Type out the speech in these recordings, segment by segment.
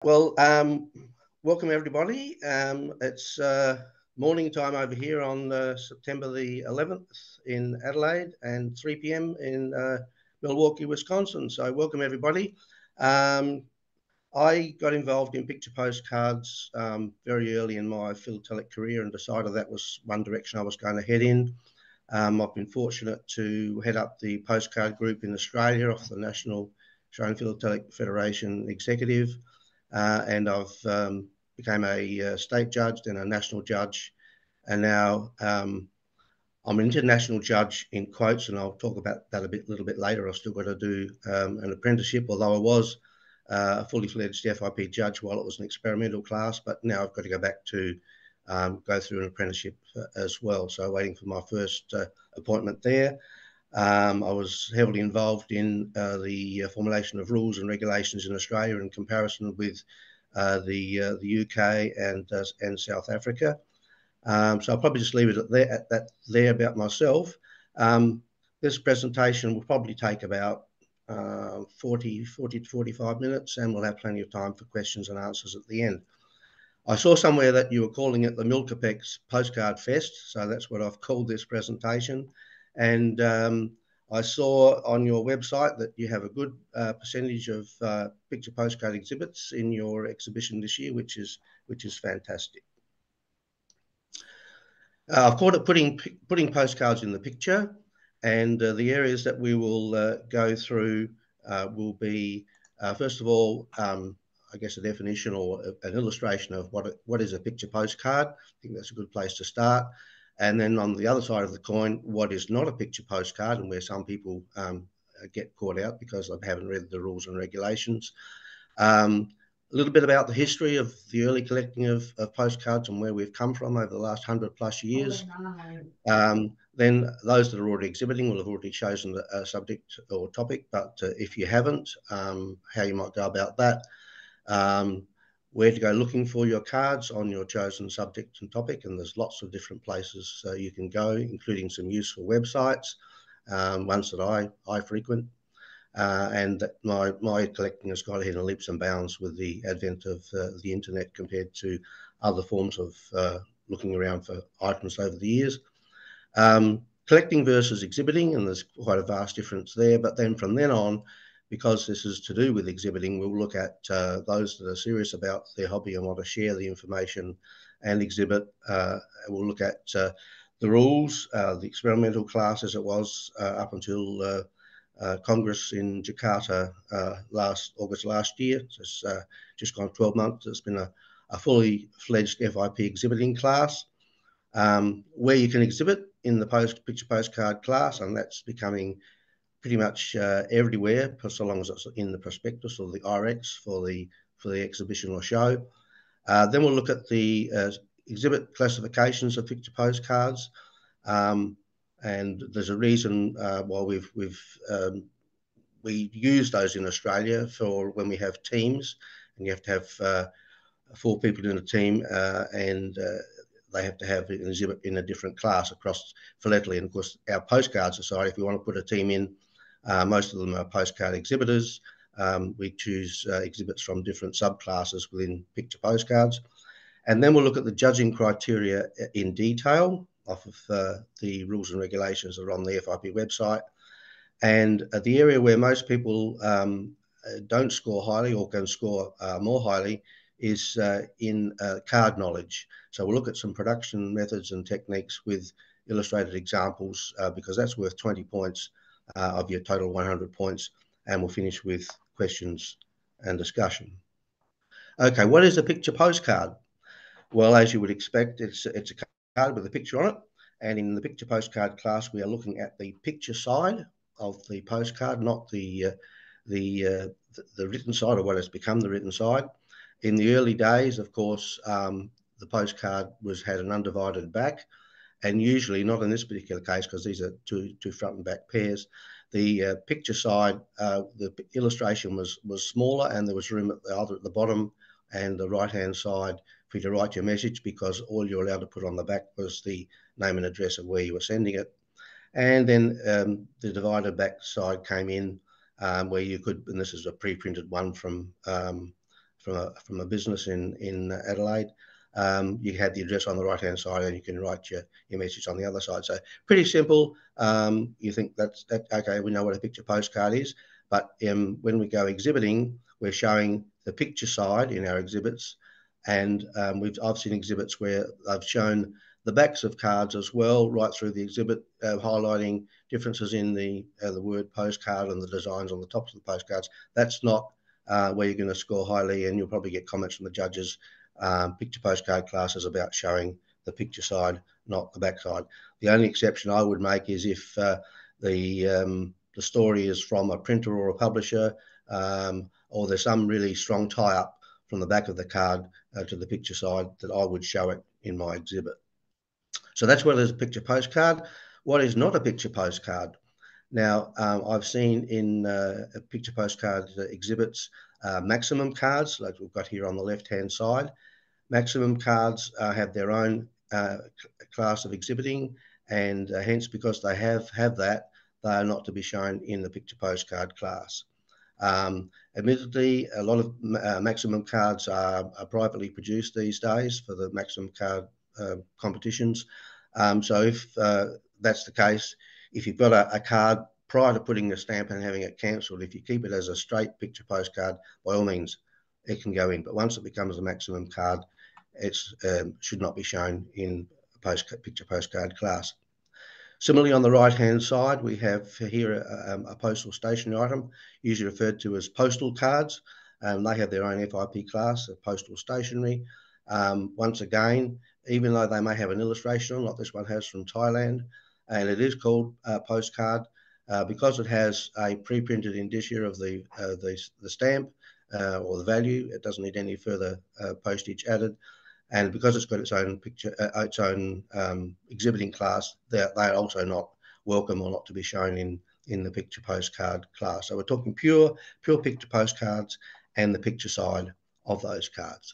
Well, welcome everybody. It's morning time over here on September the 11th in Adelaide and 3 p.m. in Milwaukee, Wisconsin. So welcome everybody. I got involved in picture postcards very early in my philatelic career and decided that was one direction I was going to head in. I've been fortunate to head up the postcard group in Australia off the National Australian Philatelic Federation executive. And I've became a state judge, then a national judge, and now I'm an international judge in quotes, and I'll talk about that a little bit later. I've still got to do an apprenticeship, although I was a fully fledged FIP judge while it was an experimental class, but now I've got to go back to go through an apprenticeship as well. So waiting for my first appointment there. I was heavily involved in the formulation of rules and regulations in Australia in comparison with the UK and South Africa. So I'll probably just leave it at that there about myself. This presentation will probably take about 40 to 45 minutes, and we'll have plenty of time for questions and answers at the end. I saw somewhere that you were calling it the Milcopex Postcard Fest, so that's what I've called this presentation. And I saw on your website that you have a good percentage of picture postcard exhibits in your exhibition this year, which is fantastic. I've called it putting postcards in the picture, and the areas that we will go through will be first of all, I guess a definition or an illustration of what is a picture postcard. I think that's a good place to start. And then on the other side of the coin, what is not a picture postcard, and where some people get caught out because they haven't read the rules and regulations. A little bit about the history of the early collecting of postcards and where we've come from over the last 100+ years. Then those that are already exhibiting will have already chosen a subject or topic, but if you haven't, how you might go about that. Where to go looking for your cards on your chosen subject and topic, and there's lots of different places you can go, including some useful websites, ones that I frequent, and my collecting has got ahead in leaps and bounds with the advent of the internet compared to other forms of looking around for items over the years. Collecting versus exhibiting, and there's quite a vast difference there, but then from then on, because this is to do with exhibiting, we'll look at those that are serious about their hobby and want to share the information and exhibit. We'll look at the rules, the experimental class as it was up until Congress in Jakarta August last year. So it's just gone 12 months. It's been a fully fledged FIP exhibiting class where you can exhibit in the picture postcard class, and that's becoming pretty much everywhere, so long as it's in the prospectus or the RX for the exhibition or show. Then we'll look at the exhibit classifications of picture postcards, and there's a reason why we use those in Australia for when we have teams, and you have to have 4 people in a team, and they have to have an exhibit in a different class across philately. And of course, our postcard society, if we want to put a team in, most of them are postcard exhibitors. We choose exhibits from different subclasses within picture postcards. And then we'll look at the judging criteria in detail off of the rules and regulations that are on the FIP website. And the area where most people don't score highly or can score more highly is in card knowledge. So we'll look at some production methods and techniques with illustrated examples because that's worth 20 points of your total 100 points, and we'll finish with questions and discussion. Okay, what is a picture postcard? Well, as you would expect, it's a card with a picture on it, and in the picture postcard class, we are looking at the picture side of the postcard, not the written side or what has become the written side. In the early days, of course, the postcard had an undivided back, and usually, not in this particular case, because these are two front and back pairs, the picture side, the illustration was smaller, and there was room either at the bottom and the right-hand side for you to write your message, because all you're allowed to put on the back was the name and address of where you were sending it. And then the divided back side came in where you could, and this is a pre-printed one from from a business in Adelaide. You had the address on the right hand side, and you can write your message on the other side. So pretty simple. You think that's okay? We know what a picture postcard is, but when we go exhibiting, we're showing the picture side in our exhibits, and I've seen exhibits where they've shown the backs of cards as well, right through the exhibit, highlighting differences in the word postcard and the designs on the tops of the postcards. That's not where you're going to score highly, and you'll probably get comments from the judges. Picture postcard class is about showing the picture side, not the back side. The only exception I would make is if the story is from a printer or a publisher, or there's some really strong tie-up from the back of the card to the picture side, that I would show it in my exhibit. So that's what is a picture postcard. What is not a picture postcard? Now, I've seen in picture postcard exhibits maximum cards, like we've got here on the left-hand side. Maximum cards have their own class of exhibiting, and hence, because they have that, they are not to be shown in the picture postcard class. Admittedly, a lot of maximum cards are privately produced these days for the maximum card competitions. So if that's the case, if you've got a card prior to putting the stamp and having it cancelled, if you keep it as a straight picture postcard, by all means, it can go in. But once it becomes a maximum card, it should not be shown in picture postcard class. Similarly, on the right-hand side, we have here a postal stationery item, usually referred to as postal cards. They have their own FIP class of postal stationery. Once again, even though they may have an illustration on, like this one has from Thailand, and it is called postcard, because it has a pre-printed indicia of the stamp or the value, it doesn't need any further postage added. And because it's got its own picture, its own exhibiting class, they're also not welcome or not to be shown in the picture postcard class. So we're talking pure picture postcards and the picture side of those cards.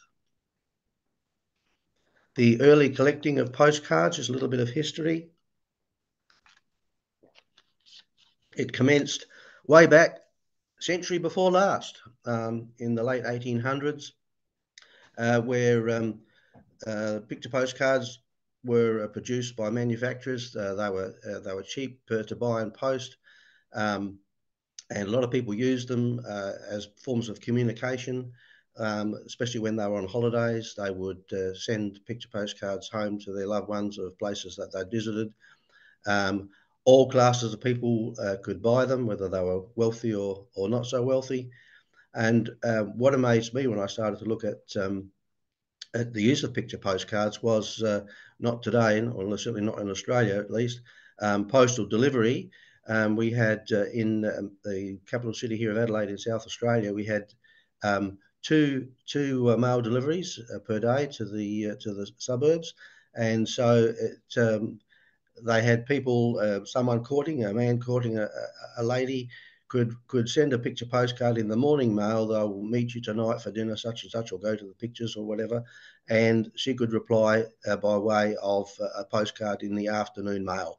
The early collecting of postcards is a little bit of history. It commenced way back, century before last, in the late 1800s, where picture postcards were produced by manufacturers. They were cheap to buy and post, and a lot of people used them as forms of communication, especially when they were on holidays. They would send picture postcards home to their loved ones of places that they'd visited. All classes of people could buy them, whether they were wealthy or not so wealthy. And what amazed me when I started to look at the use of picture postcards was not today, or certainly not in Australia at least, postal delivery. We had in the capital city here of Adelaide in South Australia, we had two mail deliveries per day to the suburbs, and so they had people, someone courting, a man courting a lady, could send a picture postcard in the morning mail. They'll meet you tonight for dinner, such and such, or go to the pictures or whatever. And she could reply by way of a postcard in the afternoon mail,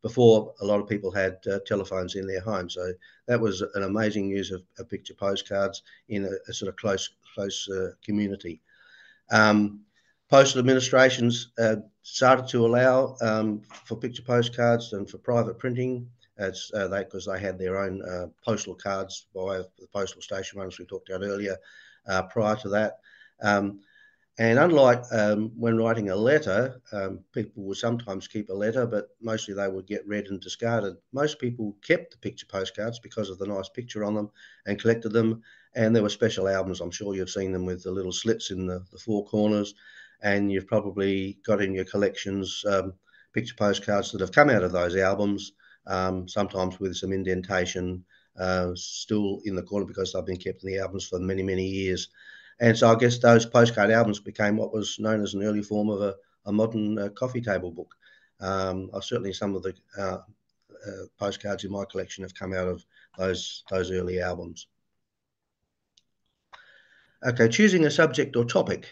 before a lot of people had telephones in their homes. So that was an amazing use of picture postcards in a sort of close community. Postal administrations started to allow for picture postcards and for private printing, because they had their own postal cards via the postal station ones we talked about earlier prior to that. And unlike when writing a letter, people would sometimes keep a letter, but mostly they would get read and discarded. Most people kept the picture postcards because of the nice picture on them and collected them. And there were special albums. I'm sure you've seen them with the little slits in the four corners. And you've probably got in your collections picture postcards that have come out of those albums, sometimes with some indentation still in the corner because they've been kept in the albums for many, many years. And so I guess those postcard albums became what was known as an early form of a modern coffee table book. Certainly some of the postcards in my collection have come out of those early albums. Okay, choosing a subject or topic.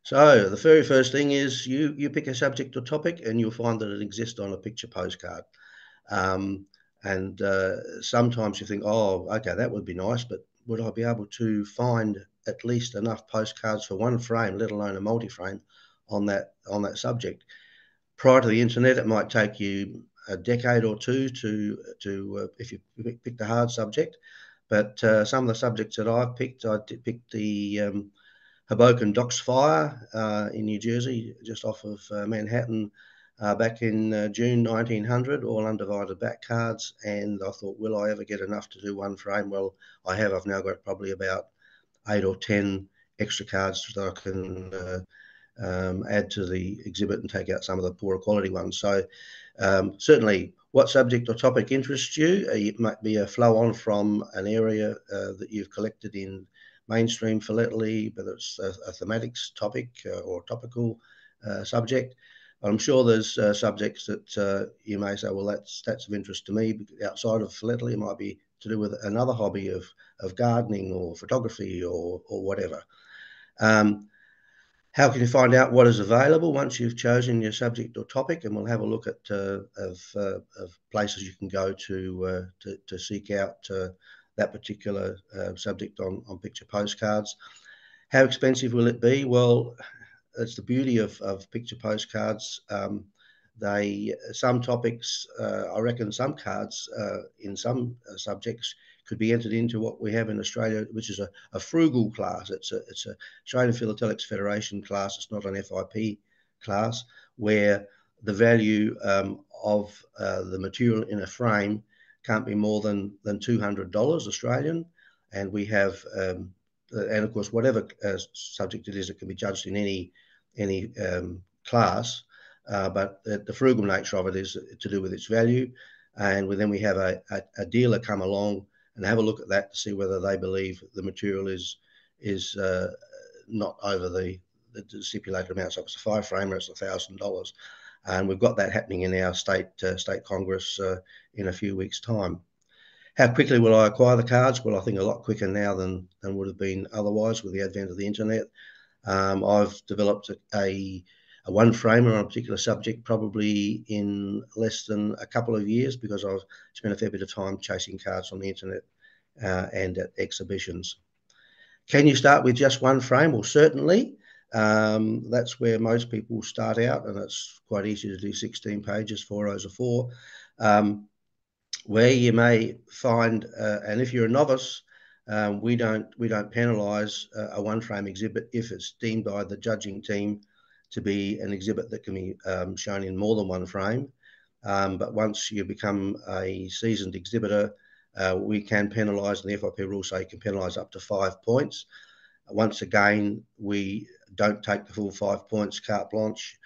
So the very first thing is you pick a subject or topic, and you'll find that it exists on a picture postcard. And sometimes you think, oh, okay, that would be nice, but would I be able to find at least enough postcards for one frame, let alone a multi-frame, on that subject. Prior to the internet, it might take you a decade or two to if you picked a hard subject. But some of the subjects that I've picked, I picked the Hoboken Docks fire in New Jersey, just off of Manhattan, back in June 1900, all undivided back cards. And I thought, will I ever get enough to do one frame? Well, I have. I've now got probably about 8 or 10 extra cards that I can add to the exhibit and take out some of the poorer quality ones. So certainly, what subject or topic interests you? It might be a flow on from an area that you've collected in mainstream philately, whether it's a thematics topic or topical subject. I'm sure there's subjects that you may say, well, that's of interest to me. Outside of philately, it might be to do with another hobby of gardening or photography or whatever. How can you find out what is available once you've chosen your subject or topic? And we'll have a look at of places you can go to seek out that particular subject on picture postcards. How expensive will it be? Well, it's the beauty of picture postcards. Some topics, I reckon some cards in some subjects could be entered into what we have in Australia, which is a frugal class. It's a Australian Philatelics Federation class. It's not an FIP class, where the value of the material in a frame can't be more than $200 Australian. And we have, and of course, whatever subject it is, it can be judged in any class. But the frugal nature of it is to do with its value. And then we have a dealer come along and have a look at that to see whether they believe the material is not over the stipulated amount. So if it's a 5-framer, it's $1,000. And we've got that happening in our state Congress in a few weeks' time. How quickly will I acquire the cards? Well, I think a lot quicker now than would have been otherwise with the advent of the internet. I've developed a one-framer on a particular subject probably in less than a couple of years, because I've spent a fair bit of time chasing cards on the internet and at exhibitions. Can you start with just one frame? Well, certainly. That's where most people start out, and it's quite easy to do 16 pages, 4 rows of 4. Where you may find, and if you're a novice, we don't penalise a one-frame exhibit if it's deemed by the judging team to be an exhibit that can be shown in more than one frame. But once you become a seasoned exhibitor, we can penalise, and the FIP rules say you can penalise up to 5 points. Once again, we don't take the full 5 points carte blanche.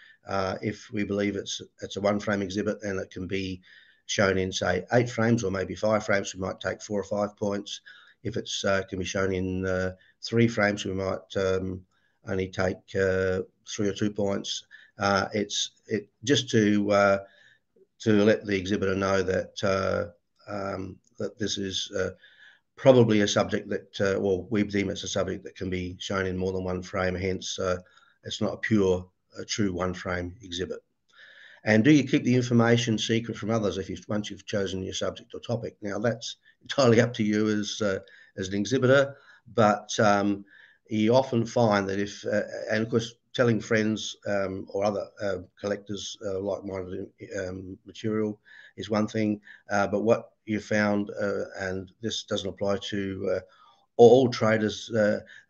If we believe it's a one-frame exhibit and it can be shown in, say, 8 frames or maybe 5 frames, we might take 4 or 5 points. If it's can be shown in 3 frames, we might only take 3 or 2 points. It's just to let the exhibitor know that that this is probably a subject that, well, we deem it's a subject that can be shown in more than one frame. Hence, it's not a true one-frame exhibit. And do you keep the information secret from others once you've chosen your subject or topic? Now, that's entirely up to you as an exhibitor, but you often find that if, and of course, telling friends or other collectors like-minded material is one thing, but what you found, and this doesn't apply to all traders,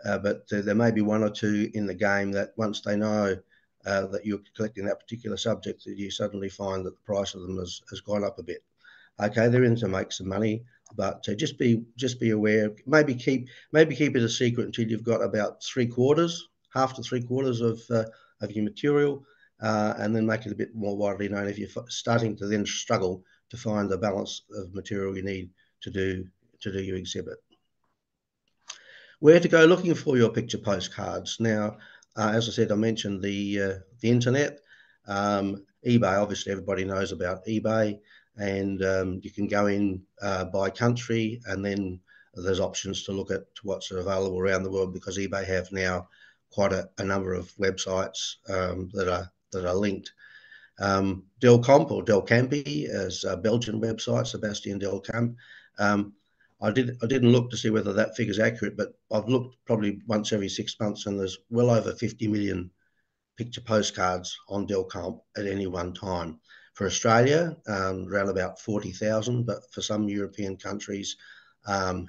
but there may be 1 or 2 in the game that once they know that you're collecting that particular subject, that you suddenly find that the price of them has gone up a bit. Okay, they're in to make some money, but just be aware. Maybe keep it a secret until you've got about half to 3/4 of your material, and then make it a bit more widely known if you're starting to then struggle to find the balance of material you need to do your exhibit. Where to go looking for your picture postcards? Now, as I said, I mentioned the internet. eBay, obviously everybody knows about eBay, and you can go in by country, and then there's options to look at what's available around the world, because eBay have now quite a number of websites that are linked. Delcamp or Delcampi is a Belgian website, Sebastian Delcamp. I didn't look to see whether that figure's accurate, but I've looked probably once every 6 months, and there's well over 50 million picture postcards on Delcomp at any one time. For Australia, around about 40,000, but for some European countries,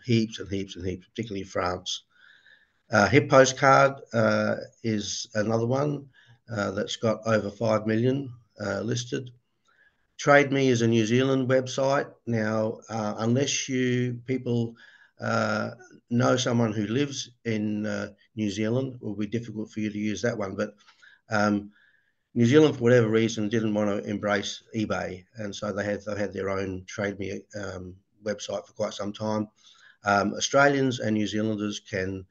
heaps and heaps and heaps, particularly France. Hip Postcard is another one that's got over 5 million listed. Trade Me is a New Zealand website. Now, unless you people know someone who lives in New Zealand, it will be difficult for you to use that one. But New Zealand, for whatever reason, didn't want to embrace eBay, and so they've had their own Trade Me website for quite some time. Australians and New Zealanders can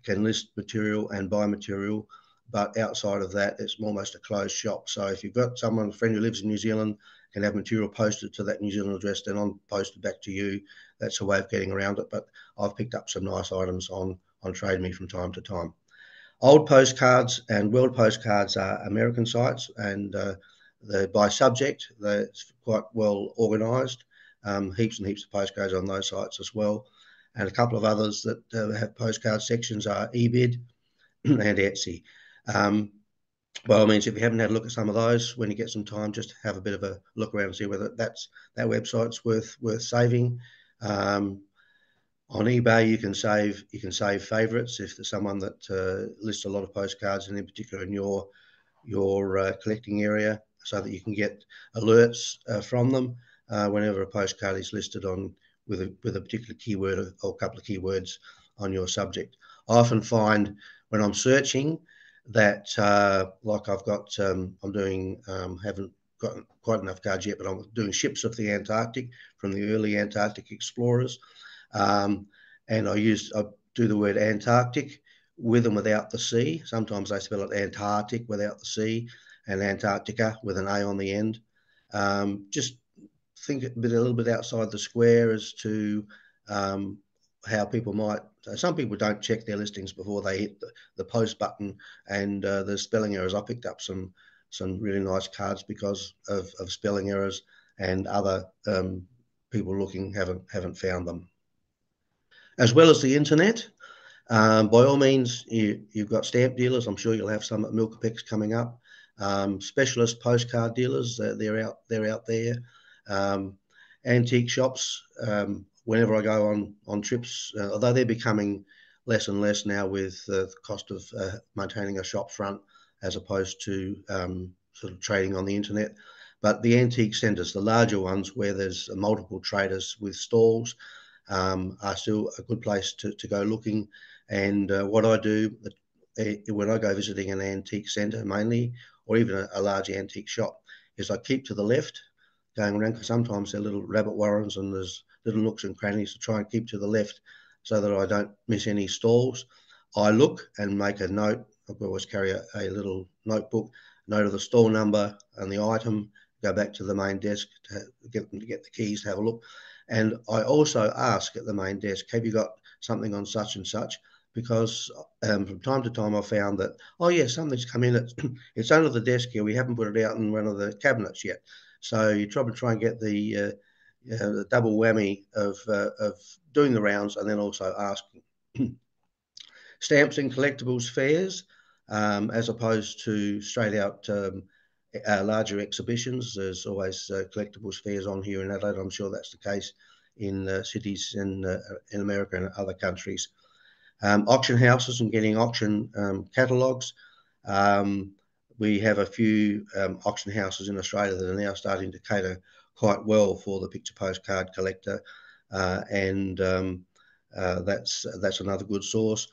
list material and buy material, but outside of that, it's almost a closed shop. So if you've got a friend who lives in New Zealand, can have material posted to that New Zealand address, then on posted back to you. That's a way of getting around it. But I've picked up some nice items on Trade Me from time to time. Old Postcards and World Postcards are American sites, and by subject, they're quite well organised. Heaps and heaps of postcards on those sites as well. And a couple of others that have postcard sections are eBid and Etsy. By all means, if you haven't had a look at some of those, when you get some time, just have a bit of a look around and see whether that website's worth saving. On eBay, you can save favourites if there's someone that lists a lot of postcards, and in particular in your collecting area, so that you can get alerts from them whenever a postcard is listed on with a particular keyword or a couple of keywords on your subject. I often find when I'm searching that like I've got I'm doing haven't got quite enough cards yet, but I'm doing Ships of the Antarctic from the early Antarctic explorers, and I do the word Antarctic with and without the C. Sometimes they spell it Antarctic without the C, and Antarctica with an A on the end. Just think a little bit outside the square as to how people might. Some people don't check their listings before they hit the post button, and the spelling errors. I picked up some really nice cards because of spelling errors, and other people looking haven't found them. As well as the internet, by all means, you've got stamp dealers. I'm sure you'll have some at Milcopex coming up. Specialist postcard dealers, they're out there. Antique shops. Whenever I go on trips, although they're becoming less and less now with the cost of maintaining a shop front as opposed to sort of trading on the internet. But the antique centres, the larger ones where there's multiple traders with stalls, are still a good place to go looking. And what I do when I go visiting an antique centre mainly, or even a large antique shop, is I keep to the left going around, because sometimes they're little rabbit warrens and there's little nooks and crannies, to try and keep to the left so that I don't miss any stalls. I look and make a note. I always carry a little notebook, note of the stall number and the item, go back to the main desk to get them to get the keys to have a look. And I also ask at the main desk, have you got something on such and such? Because from time to time I found that, oh yeah, something's come in, it's under the desk here, we haven't put it out in one of the cabinets yet. So you try and get the double whammy of doing the rounds and then also asking. Stamps and collectibles fairs, as opposed to straight out larger exhibitions. There's always collectibles fairs on here in Adelaide. I'm sure that's the case in cities in America and other countries. Auction houses and getting auction catalogues. We have a few auction houses in Australia that are now starting to cater quite well for the picture postcard collector, and that's another good source.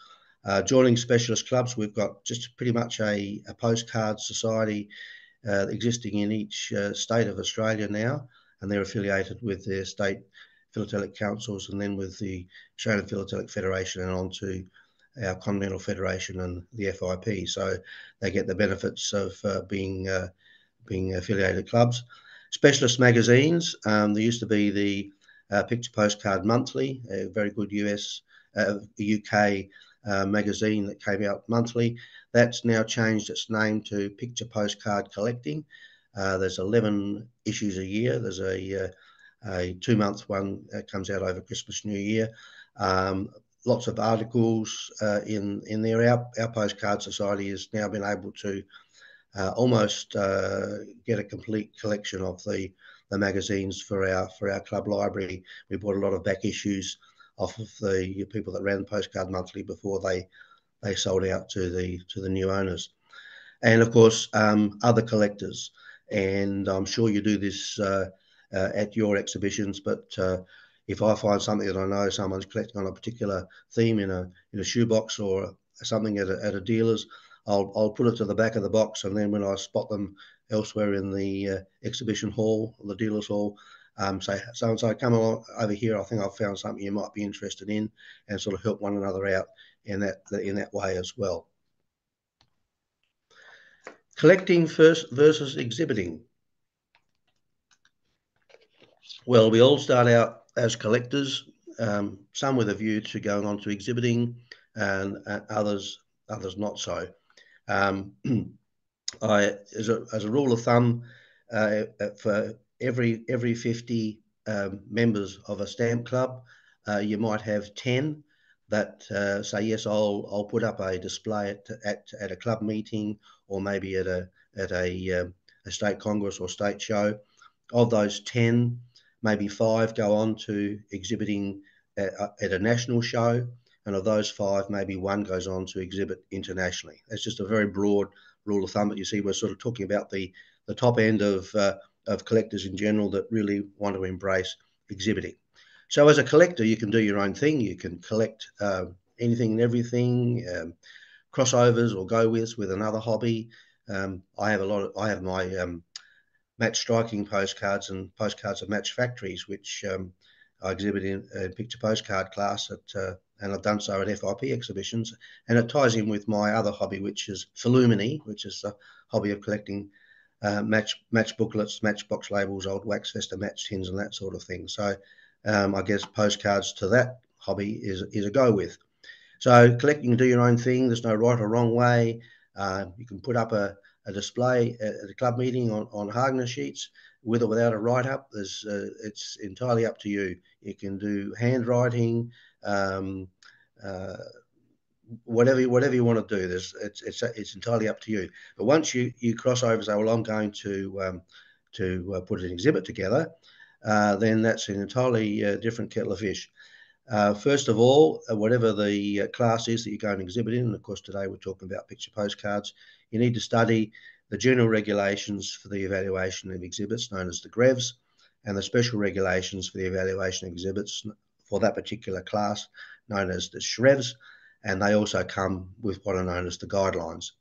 Joining specialist clubs, we've got just pretty much a postcard society existing in each state of Australia now, and they're affiliated with their state philatelic councils, and then with the Australian Philatelic Federation, and on to our Continental Federation and the FIP. So they get the benefits of being affiliated clubs. Specialist magazines. There used to be the Picture Postcard Monthly, a very good UK magazine that came out monthly. That's now changed its name to Picture Postcard Collecting. There's 11 issues a year. There's a a 2-month one that comes out over Christmas, New Year. Lots of articles in there. Our Postcard Society has now been able to almost get a complete collection of the magazines for our club library. We bought a lot of back issues off of the people that ran Postcard Monthly before they sold out to the new owners. And of course, other collectors. And I'm sure you do this at your exhibitions, but if I find something that I know someone's collecting on a particular theme in a shoebox or something at a dealer's, I'll put it to the back of the box, and then when I spot them elsewhere in the exhibition hall, or the dealer's hall, say so and so, come along over here. I think I've found something you might be interested in, and sort of help one another out in that way as well. Collecting first versus exhibiting. Well, we all start out as collectors, some with a view to going on to exhibiting, and others not so. As a rule of thumb, for every 50 members of a stamp club, you might have 10 that say, yes, I'll put up a display at a club meeting, or maybe at a state congress or state show. Of those 10, maybe 5 go on to exhibiting at a national show, and of those 5, maybe 1 goes on to exhibit internationally. That's just a very broad rule of thumb, but you see we're sort of talking about the top end of collectors in general that really want to embrace exhibiting. So as a collector, you can do your own thing. You can collect anything and everything, crossovers or go-withs with another hobby. I have my match striking postcards and postcards of match factories, which I exhibit in picture postcard class and I've done so at FIP exhibitions. And it ties in with my other hobby, which is Philumini, which is the hobby of collecting match booklets, matchbox labels, old wax festa match tins, and that sort of thing. So I guess postcards to that hobby is a go with. So collecting, do your own thing. There's no right or wrong way. You can put up a display at a club meeting on Hagner sheets with or without a write-up. It's entirely up to you. You can do handwriting, whatever you want to do. It's entirely up to you. But once you cross over and say, well, I'm going to put an exhibit together, then that's an entirely different kettle of fish. First of all, whatever the class is that you're going to exhibit in, and of course today we're talking about picture postcards, you need to study the general regulations for the evaluation of exhibits, known as the GREVs, and the special regulations for the evaluation of exhibits for that particular class, known as the SHREVs, and they also come with what are known as the guidelines.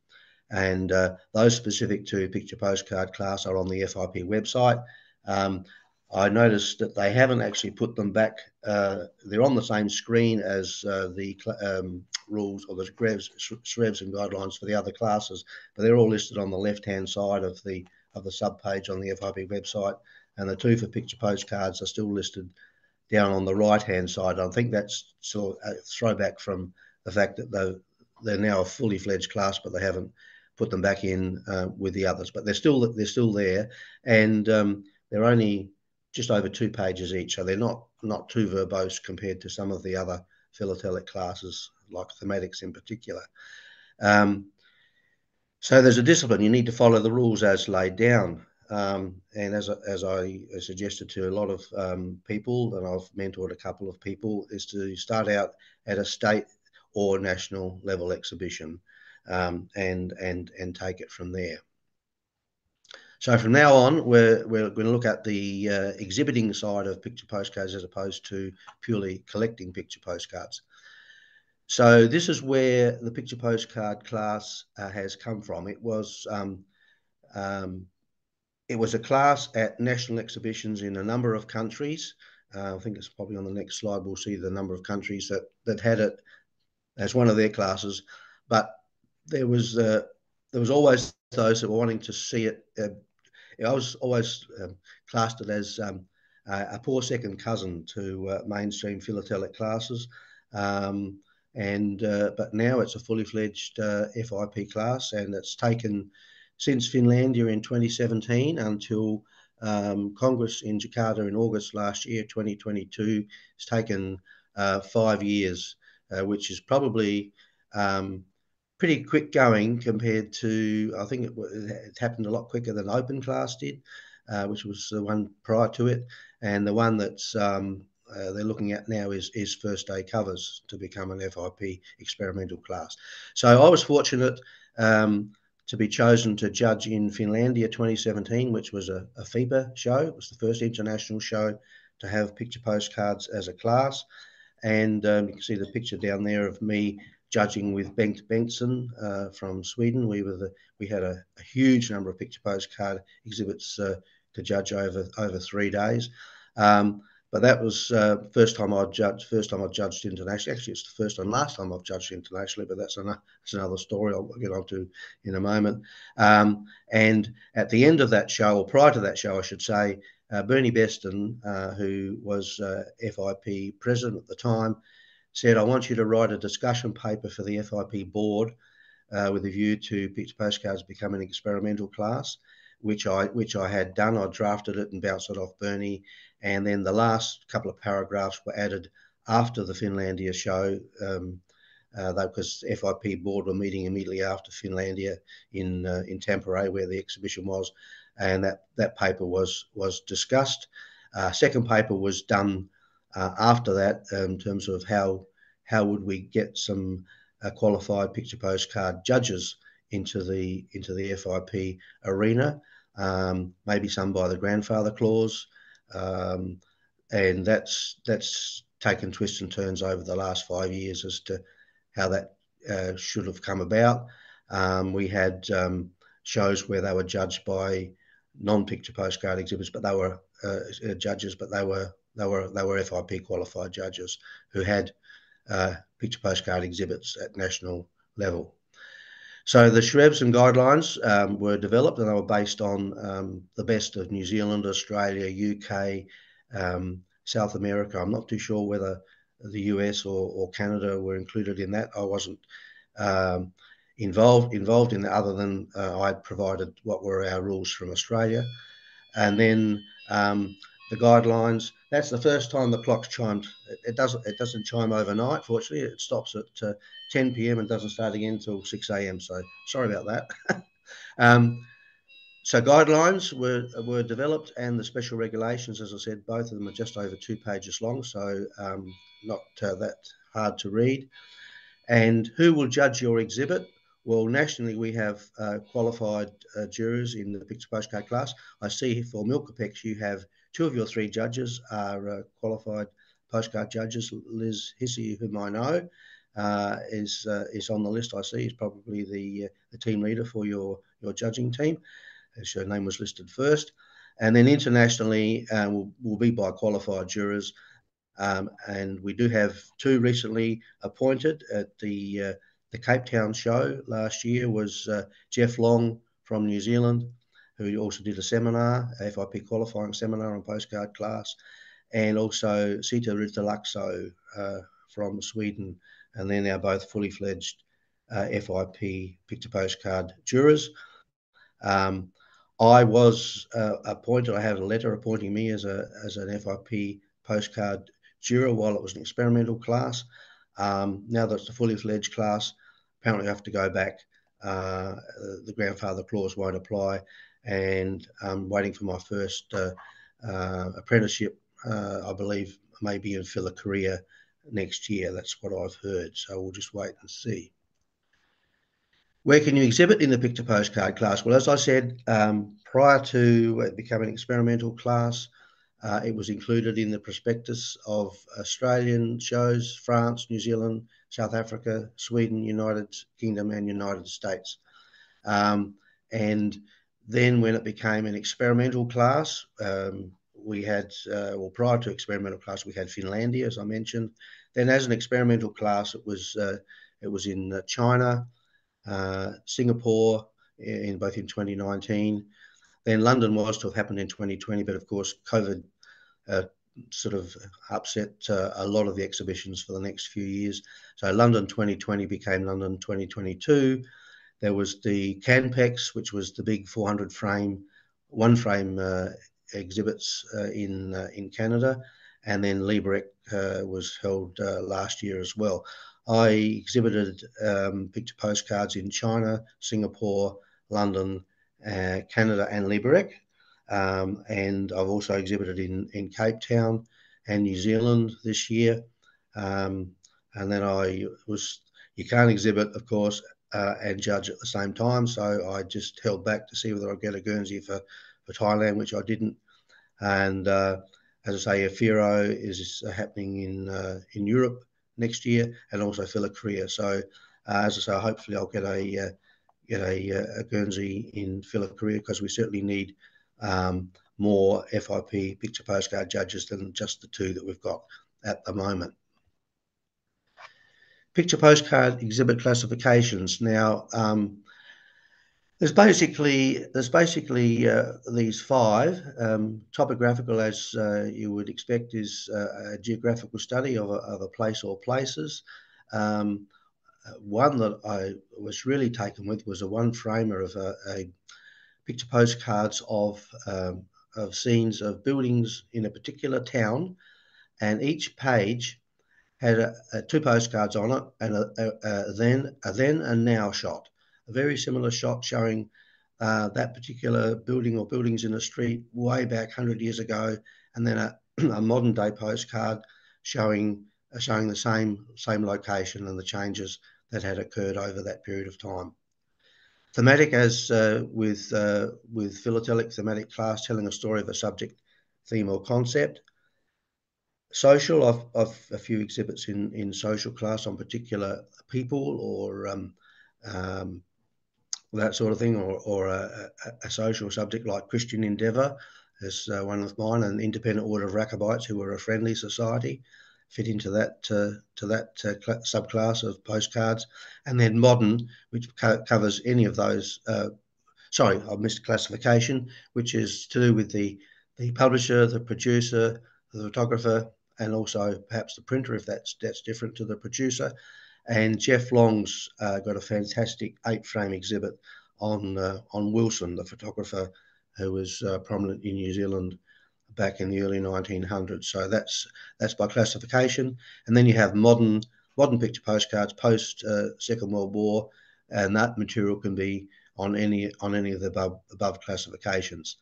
And those specific to picture postcard class are on the FIP website. I noticed that they haven't actually put them back. They're on the same screen as the rules or the GREVs, SHREVs and guidelines for the other classes, but they're all listed on the left-hand side of the sub-page on the FIP website, and the 2 for picture postcards are still listed down on the right-hand side. I think that's sort of a throwback from the fact that they're now a fully fledged class, but they haven't put them back in with the others. But they're still there, and they're only just over 2 pages each, so they're not too verbose compared to some of the other philatelic classes, like thematics in particular. So there's a discipline. You need to follow the rules as laid down. And as I suggested to a lot of people, and I've mentored a couple of people, is to start out at a state or national level exhibition and take it from there. So from now on, we're going to look at the exhibiting side of picture postcards as opposed to purely collecting picture postcards. So this is where the picture postcard class has come from. It was a class at national exhibitions in a number of countries. I think it's probably on the next slide. We'll see the number of countries that had it as one of their classes. But there was always those that were wanting to see it. I was always classed it as a poor second cousin to mainstream philatelic classes. But now it's a fully fledged FIP class, and it's taken since Finlandia in 2017 until Congress in Jakarta in August last year, 2022. It's taken 5 years, which is probably pretty quick going compared to, I think it happened a lot quicker than Open Class did, which was the one prior to it. And the one that's they're looking at now is first day covers to become an FIP experimental class. So I was fortunate to be chosen to judge in Finlandia 2017, which was a FIPA show. It was the first international show to have picture postcards as a class. And you can see the picture down there of me judging with Bengt Bengtsson from Sweden. We had a huge number of picture postcard exhibits to judge over 3 days. But that was first time I judged internationally. Actually, it's the first and last time I've judged internationally, but that's another story I'll get onto in a moment. And at the end of that show, or prior to that show, I should say, Bernie Beston, who was FIP president at the time, said, I want you to write a discussion paper for the FIP board with a view to picture postcards becoming an experimental class, which I had done. I drafted it and bounced it off Bernie. And then the last couple of paragraphs were added after the Finlandia show, because FIP board were meeting immediately after Finlandia in Tampere, where the exhibition was, and that paper was discussed. Second paper was done after that in terms of how would we get some qualified picture postcard judges into the FIP arena, maybe some by the grandfather clause. And that's taken twists and turns over the last 5 years as to how that should have come about. We had shows where they were judged by non-picture postcard exhibitors, but they were judges, but they were FIP qualified judges who had picture postcard exhibits at national level. So the Shrebs and guidelines were developed, and they were based on the best of New Zealand, Australia, UK, South America. I'm not too sure whether the US or Canada were included in that. I wasn't involved in that, other than I provided what were our rules from Australia. And then the guidelines, that's the first time the clock's chimed. It doesn't chime overnight, fortunately. It stops at 10 p.m. and doesn't start again until 6 a.m. So sorry about that. So guidelines were developed, and the special regulations, as I said, both of them are just over 2 pages long, so not that hard to read. And who will judge your exhibit? Well, nationally, we have qualified jurors in the picture postcard class. I see for Milcopex, you have 2 of your 3 judges are qualified postcard judges. Liz Hissey, whom I know, is on the list. I see is probably the team leader for your judging team, as her name was listed first. And then internationally will be by qualified jurors. And we do have 2 recently appointed at the Cape Town show last year. Was Jeff Long from New Zealand, who also did a seminar, a FIP qualifying seminar on postcard class, and also Sita Ritalaxo from Sweden, and they're now both fully fledged FIP picture postcard jurors. I was appointed. I had a letter appointing me as an FIP postcard juror while it was an experimental class. Now that it's a fully fledged class, apparently I have to go back. The grandfather clause won't apply, and I'm waiting for my first apprenticeship, I believe, maybe in Phila Korea next year. That's what I've heard. So we'll just wait and see. Where can you exhibit in the picture postcard class? Well, as I said, prior to it becoming an experimental class, it was included in the prospectus of Australian shows, France, New Zealand, South Africa, Sweden, United Kingdom, and United States. And then when it became an experimental class, we had, well, prior to experimental class, we had Finlandia, as I mentioned. Then as an experimental class, it was in China, Singapore, both in 2019. Then London was to have happened in 2020, but of course COVID sort of upset a lot of the exhibitions for the next few years. So London 2020 became London 2022. There was the Canpex, which was the big 400 frame, one frame exhibits in Canada, and then Liebrecht was held last year as well. I exhibited picture postcards in China, Singapore, London, Canada, and Liebrecht, and I've also exhibited in Cape Town and New Zealand this year. And then you can't exhibit, of course, and judge at the same time. So I just held back to see whether I'd get a Guernsey for Thailand, which I didn't. And as I say, Firo is happening in Europe next year, and also Philocrea. So as I say, hopefully I'll get a Guernsey in Philocrea, because we certainly need more FIP picture postcard judges than just the two that we've got at the moment. Picture postcard exhibit classifications. Now, there's basically these five. Topographical, as you would expect, is a geographical study of a place or places. One that I was really taken with was a one-framer of a picture postcards of scenes of buildings in a particular town, and each page had two postcards on it, and a then and now shot. A very similar shot showing that particular building or buildings in a street way back 100 years ago, and then a modern day postcard showing the same location and the changes that had occurred over that period of time. Thematic, as with philatelic thematic class, telling a story of a subject, theme, or concept. Social, I've a few exhibits in social class on particular people or that sort of thing, or a social subject like Christian Endeavour is one of mine, and Independent Order of Racobites, who were a friendly society, fit into that subclass of postcards. And then modern, which covers any of those. Sorry, I missed classification, which is to do with the publisher, the producer, the photographer, and also perhaps the printer, if that's different to the producer. And Jeff Long's got a fantastic 8-frame exhibit on Wilson, the photographer who was prominent in New Zealand back in the early 1900s. So that's by classification. And then you have modern picture postcards post Second World War, and that material can be on any of the above classifications.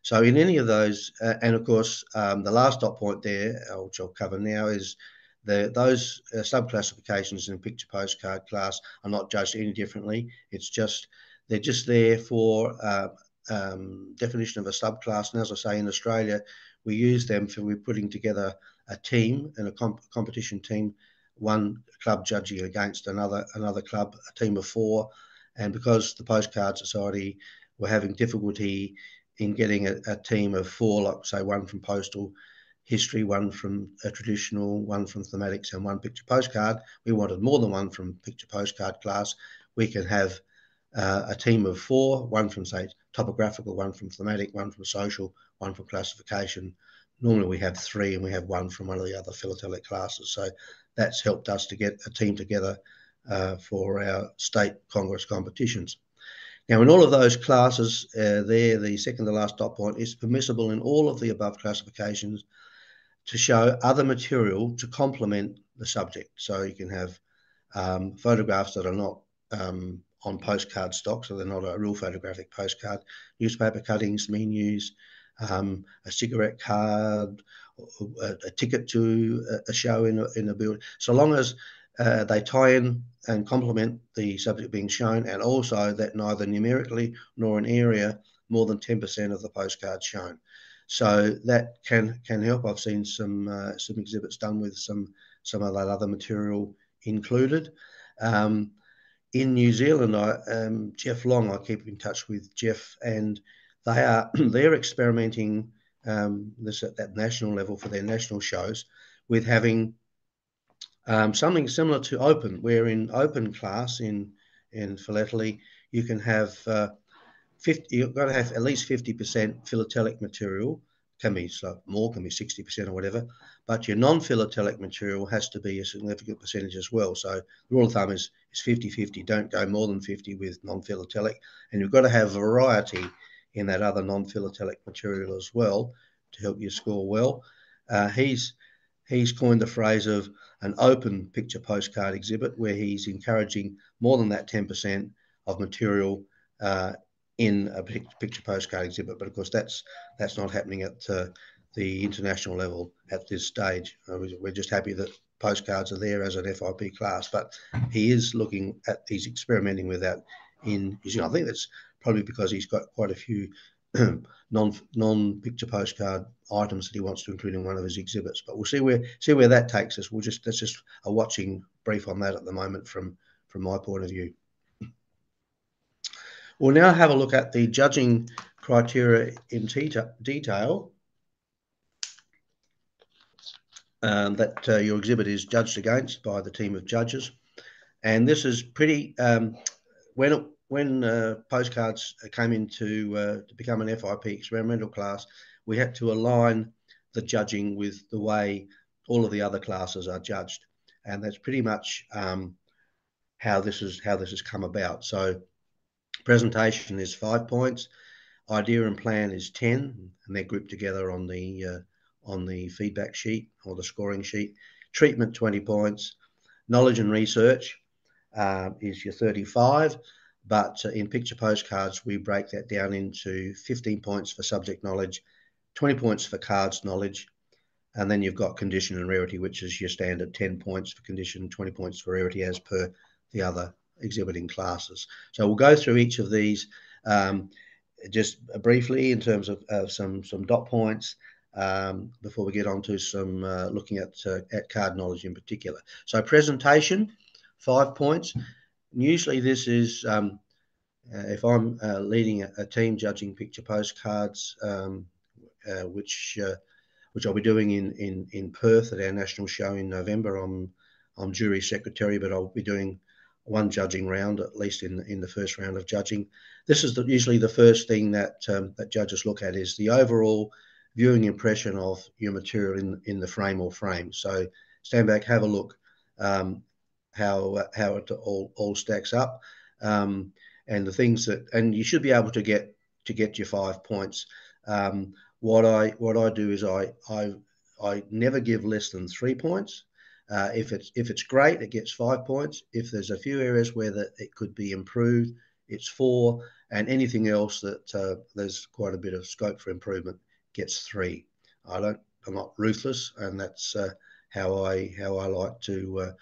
So in any of those, and of course, the last dot point there, which I'll cover now, is those sub-classifications in picture postcard class are not judged any differently. They're just there for definition of a subclass. And as I say, in Australia, we use them for we're putting together a team and a competition team, one club judging against another club, a team of 4. And because the Postcard Society were having difficulty in getting a team of 4, like say one from postal history, one from a traditional, one from thematics, and one picture postcard, we wanted more than one from picture postcard class. We can have a team of 4, one from say topographical, one from thematic, one from social, one from classification. Normally we have 3, and we have 1 from one of the other philatelic classes. So that's helped us to get a team together for our state Congress competitions. Now, in all of those classes, the second to last dot point is permissible in all of the above classifications to show other material to complement the subject. So you can have photographs that are not on postcard stock, so they're not a real photographic postcard, newspaper cuttings, menus, a cigarette card, a ticket to a show in a building, so long as they tie in and complement the subject being shown, and also that neither numerically nor in area more than 10% of the postcard shown. So that can help. I've seen some exhibits done with some of that other material included. In New Zealand, Jeff Long, I keep in touch with Jeff, and they're experimenting this at that national level for their national shows with having something similar to open, where in open class in philately you can have 50. You've got to have at least 50% philatelic material. Can be more, can be 60% or whatever. But your non-philatelic material has to be a significant percentage as well. So the rule of thumb is 50-50. Don't go more than 50 with non-philatelic, and you've got to have variety in that other non-philatelic material as well to help you score well. He's coined the phrase of an open picture postcard exhibit, where he's encouraging more than that 10% of material in a picture postcard exhibit. But of course, that's not happening at the international level at this stage. We're just happy that postcards are there as an FIP class, but he's experimenting with that in New Zealand. I think that's probably because he's got quite a few non-picture postcard items that he wants to include in one of his exhibits. But we'll see where that takes us. That's just a watching brief on that at the moment from my point of view. We'll now have a look at the judging criteria in detail that your exhibit is judged against by the team of judges. And this is pretty, when postcards came into to become an FIP experimental class, we had to align the judging with the way all of the other classes are judged. And that's pretty much how this has come about. So presentation is 5 points, idea and plan is 10, and they're grouped together on the feedback sheet or the scoring sheet. Treatment, 20 points. Knowledge and research is your 35, but in picture postcards, we break that down into 15 points for subject knowledge, 20 points for cards knowledge, and then you've got condition and rarity, which is your standard 10 points for condition, 20 points for rarity as per the other exhibiting classes. So we'll go through each of these just briefly in terms of some dot points before we get on to some looking at card knowledge in particular. So presentation, 5 points. Usually this is, if I'm leading a team judging picture postcards, which I'll be doing in Perth at our national show in November. I'm jury secretary, but I'll be doing one judging round, at least in the first round of judging. This is usually the first thing that judges look at, is the overall viewing impression of your material in the frame or frames. So stand back, have a look how it all stacks up, and the things and you should be able to get your 5 points. What I do is I never give less than 3 points. If it's great, it gets 5 points. If there's a few areas where it could be improved, it's 4, and anything else that there's quite a bit of scope for improvement gets 3. I'm not ruthless, and that's how I like to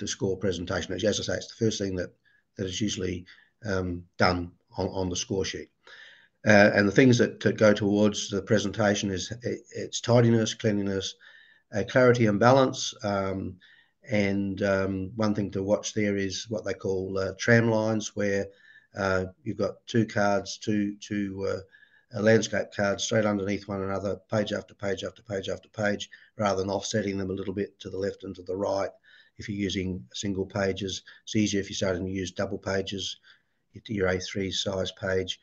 score presentation. As I say, it's the first thing that is usually done on the score sheet. And the things that go towards the presentation is its tidiness, cleanliness, clarity and balance. And one thing to watch there is what they call tram lines, where you've got two cards, two landscape cards straight underneath one another, page after page after page after page, rather than offsetting them a little bit to the left and to the right. If you're using single pages, it's easier. If you're starting to use double pages, your A3 size page,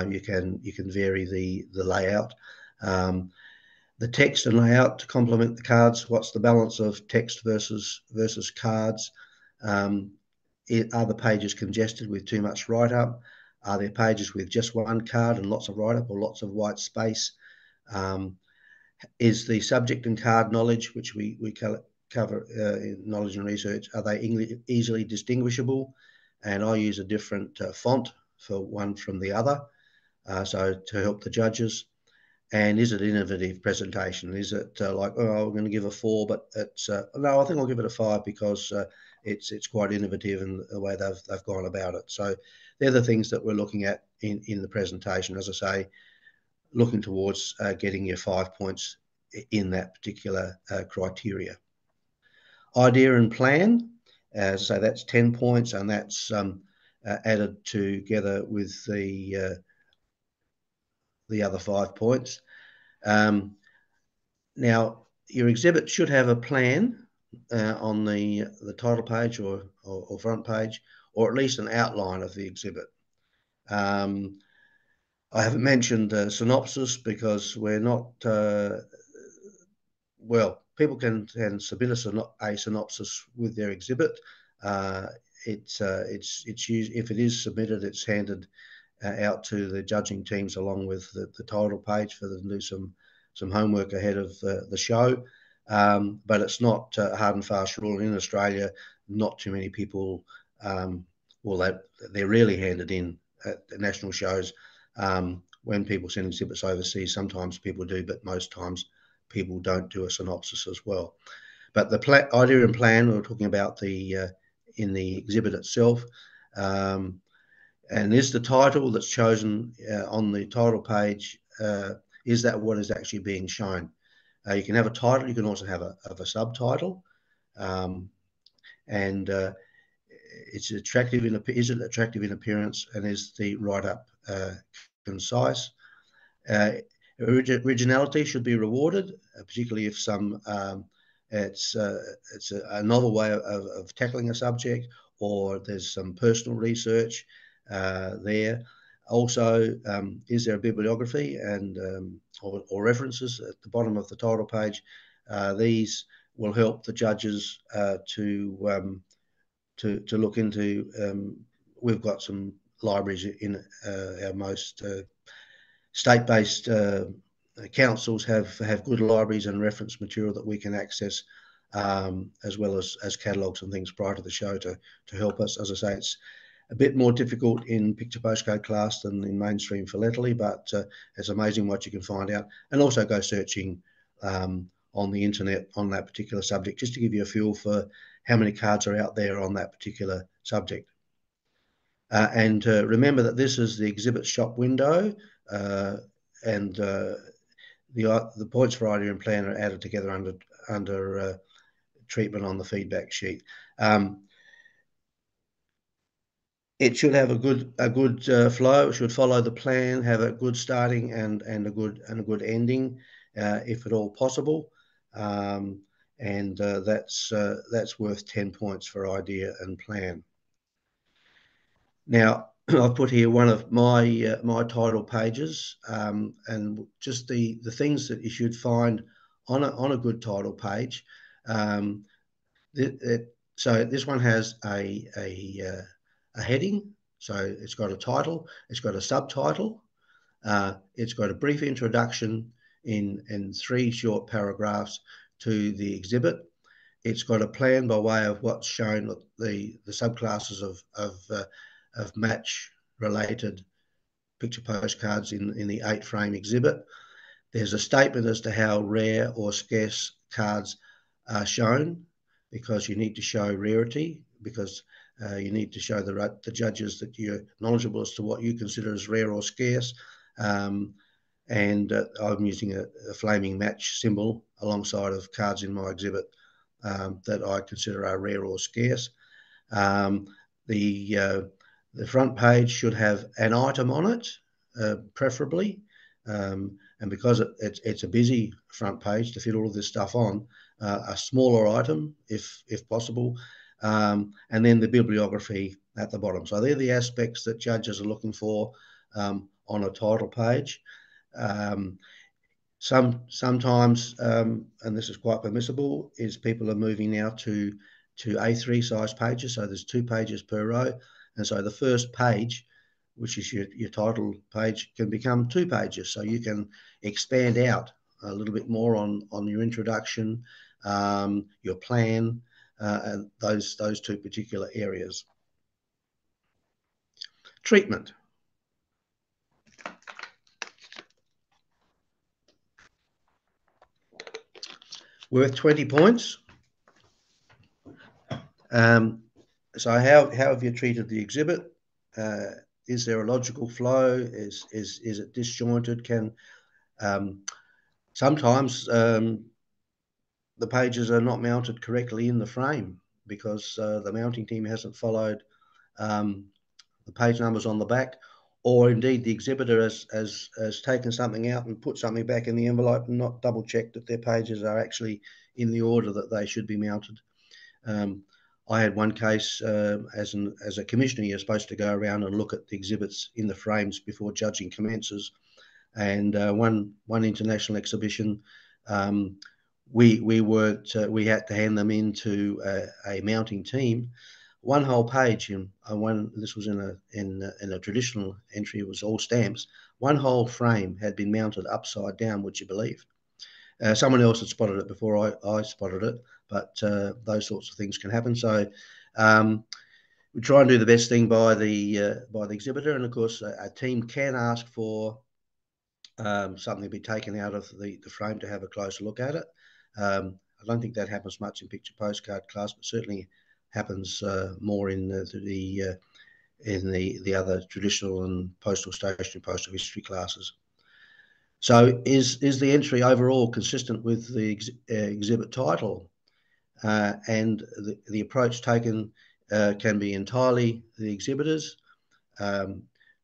you can vary the layout. The text and layout to complement the cards. What's the balance of text versus cards? Are the pages congested with too much write-up? Are there pages with just one card and lots of write-up, or lots of white space? Is the subject and card knowledge, which we cover in knowledge and research, are they easily distinguishable? And I use a different font for one from the other, so to help the judges. And is it innovative presentation? Is it like, oh, I'm going to give a 4, but it's no, I think I'll give it a 5 because it's quite innovative in the way they've gone about it. So they're the things that we're looking at in the presentation. As I say, looking towards getting your 5 points in that particular criteria. Idea and plan, as I say, that's 10 points, and that's added together with the other 5 points. Now, your exhibit should have a plan on the title page or front page, or at least an outline of the exhibit. I haven't mentioned the synopsis because we're not, well, people can submit a synopsis with their exhibit. It's used, if it is submitted, it's handed out to the judging teams along with the title page for them to do some homework ahead of the show. But it's not a hard and fast rule. In Australia, not too many people, well, they're rarely handed in at the national shows. When people send exhibits overseas, sometimes people do, but most times people don't do a synopsis as well. But the idea and plan, we're talking about in the exhibit itself, and is the title that's chosen on the title page, is that what is actually being shown? You can have a title, you can also have a subtitle, and is it attractive in appearance, and is the write-up concise? Originality should be rewarded, particularly if it's a novel way of tackling a subject, or there's some personal research there. Also, is there a bibliography and or references at the bottom of the title page? These will help the judges to look into. We've got some libraries in our most state-based councils have good libraries and reference material that we can access, as well as catalogues and things prior to the show to help us. As I say, it's a bit more difficult in picture postcard class than in mainstream philately, but it's amazing what you can find out. And also go searching on the internet on that particular subject, just to give you a feel for how many cards are out there on that particular subject. And remember that this is the exhibit shop window, and the points for idea and plan are added together under treatment on the feedback sheet. It should have a good flow. It should follow the plan, have a good starting and a good ending, if at all possible. And that's worth 10 points for idea and plan. Now, I've put here one of my my title pages, and just the things that you should find on a good title page. So this one has a heading, so it's got a title, it's got a subtitle, it's got a brief introduction in 3 short paragraphs to the exhibit. It's got a plan by way of what's shown, the subclasses of match-related picture postcards in the 8-frame exhibit. There's a statement as to how rare or scarce cards are shown, because you need to show rarity, because you need to show the judges that you're knowledgeable as to what you consider as rare or scarce. And I'm using a flaming match symbol alongside of cards in my exhibit that I consider are rare or scarce. The front page should have an item on it, preferably, and because it's a busy front page to fit all of this stuff on, a smaller item if possible, and then the bibliography at the bottom. So they're the aspects that judges are looking for on a title page. Sometimes, and this is quite permissible, is people are moving now to A3 size pages. So there's 2 pages per row. And so the first page, which is your title page, can become 2 pages. So you can expand out a little bit more on your introduction, your plan, and those 2 particular areas. Treatment. Worth 20 points. So how have you treated the exhibit? Is there a logical flow? Is it disjointed? Sometimes the pages are not mounted correctly in the frame because the mounting team hasn't followed the page numbers on the back, or indeed the exhibitor has taken something out and put something back in the envelope and not double checked that their pages are actually in the order that they should be mounted. I had one case, as a commissioner, you're supposed to go around and look at the exhibits in the frames before judging commences. And one international exhibition, we had to hand them into a mounting team one whole page in one. This was in a traditional entry. It was all stamps. One whole frame had been mounted upside down. Would you believe? Someone else had spotted it before I spotted it, but those sorts of things can happen. So we try and do the best thing by the exhibitor, and of course a team can ask for something to be taken out of the frame to have a closer look at it. I don't think that happens much in picture postcard class, but certainly happens more in the other traditional and postal station, postal history classes. So is the entry overall consistent with the exhibit title? And the approach taken can be entirely the exhibitors.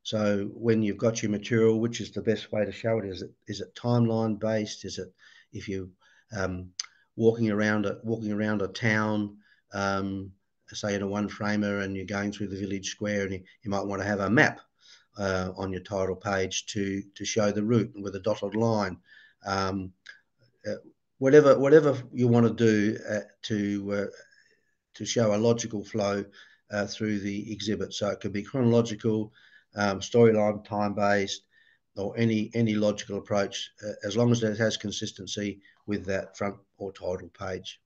So when you've got your material, which is the best way to show it? Is it timeline based? Is it if you walking around a town, say in a one framer, and you're going through the village square, and you might want to have a map on your title page to show the route with a dotted line. Whatever you want to do to show a logical flow through the exhibit. So it could be chronological, storyline, time-based, or any logical approach, as long as it has consistency with that front or title page.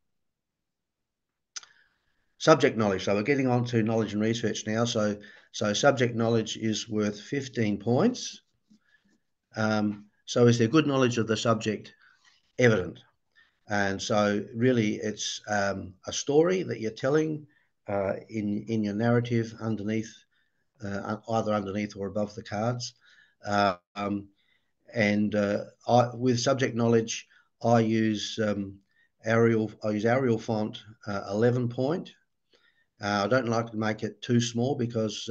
Subject knowledge. So we're getting on to knowledge and research now. So subject knowledge is worth 15 points. So is there good knowledge of the subject evident? And so really it's a story that you're telling in your narrative underneath, either underneath or above the cards. With subject knowledge, I use Arial font 11 point. I don't like to make it too small because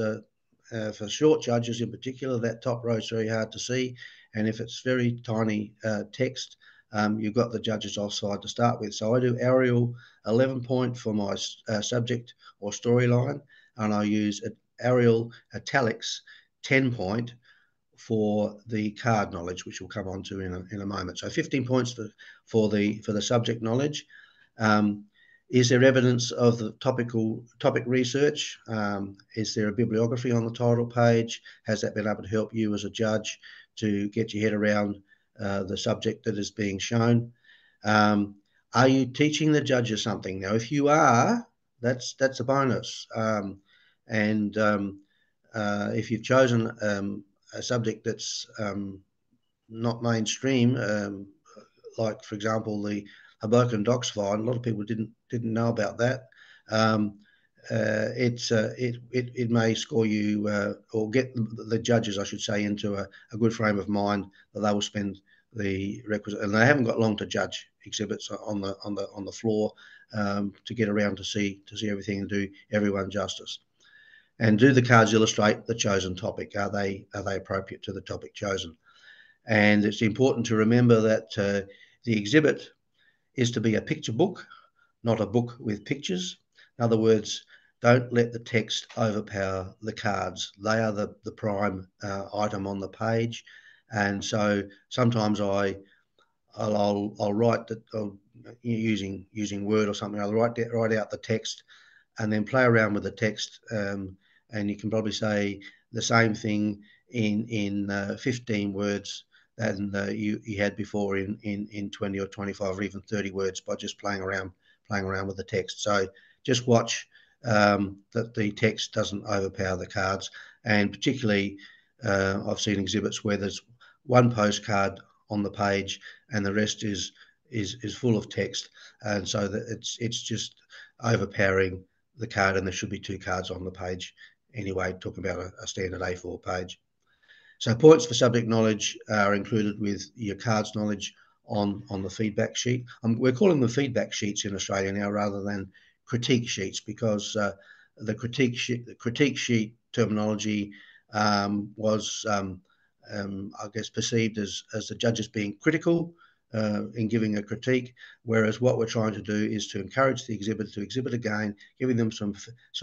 for short judges in particular, that top row is very hard to see. And if it's very tiny text, you've got the judges offside to start with. So I do Arial 11 point for my subject or storyline, and I use Arial italics 10 point for the card knowledge, which we'll come on to in a moment. So 15 points for the subject knowledge. Is there evidence of the topic research? Is there a bibliography on the title page? Has that been able to help you as a judge to get your head around the subject that is being shown? Are you teaching the judges something? Now, if you are, that's a bonus. If you've chosen a subject that's not mainstream, like for example the Hoboken Docks find, a lot of people didn't know about that. It may score you or get the judges, I should say, into a good frame of mind that they will spend the requisite, and they haven't got long to judge exhibits on the floor to get around to see everything and do everyone justice. And do the cards illustrate the chosen topic? Are they appropriate to the topic chosen? And it's important to remember that the exhibit is to be a picture book, not a book with pictures. In other words, don't let the text overpower the cards. They are the prime item on the page. And so sometimes I'll write that using Word or something. I'll write out the text and then play around with the text. And you can probably say the same thing in 15 words than you had before in 20 or 25 or even 30 words by just playing around with the text. So just watch that the text doesn't overpower the cards. And particularly, I've seen exhibits where there's one postcard on the page and the rest is full of text, and so that it's just overpowering the card, and there should be two cards on the page anyway, talking about a standard A4 page. So points for subject knowledge are included with your cards knowledge on the feedback sheet. We're calling them feedback sheets in Australia now rather than critique sheets, because the critique sheet terminology was, I guess, perceived as the judges being critical in giving a critique, whereas what we're trying to do is to encourage the exhibitor to exhibit again, giving them some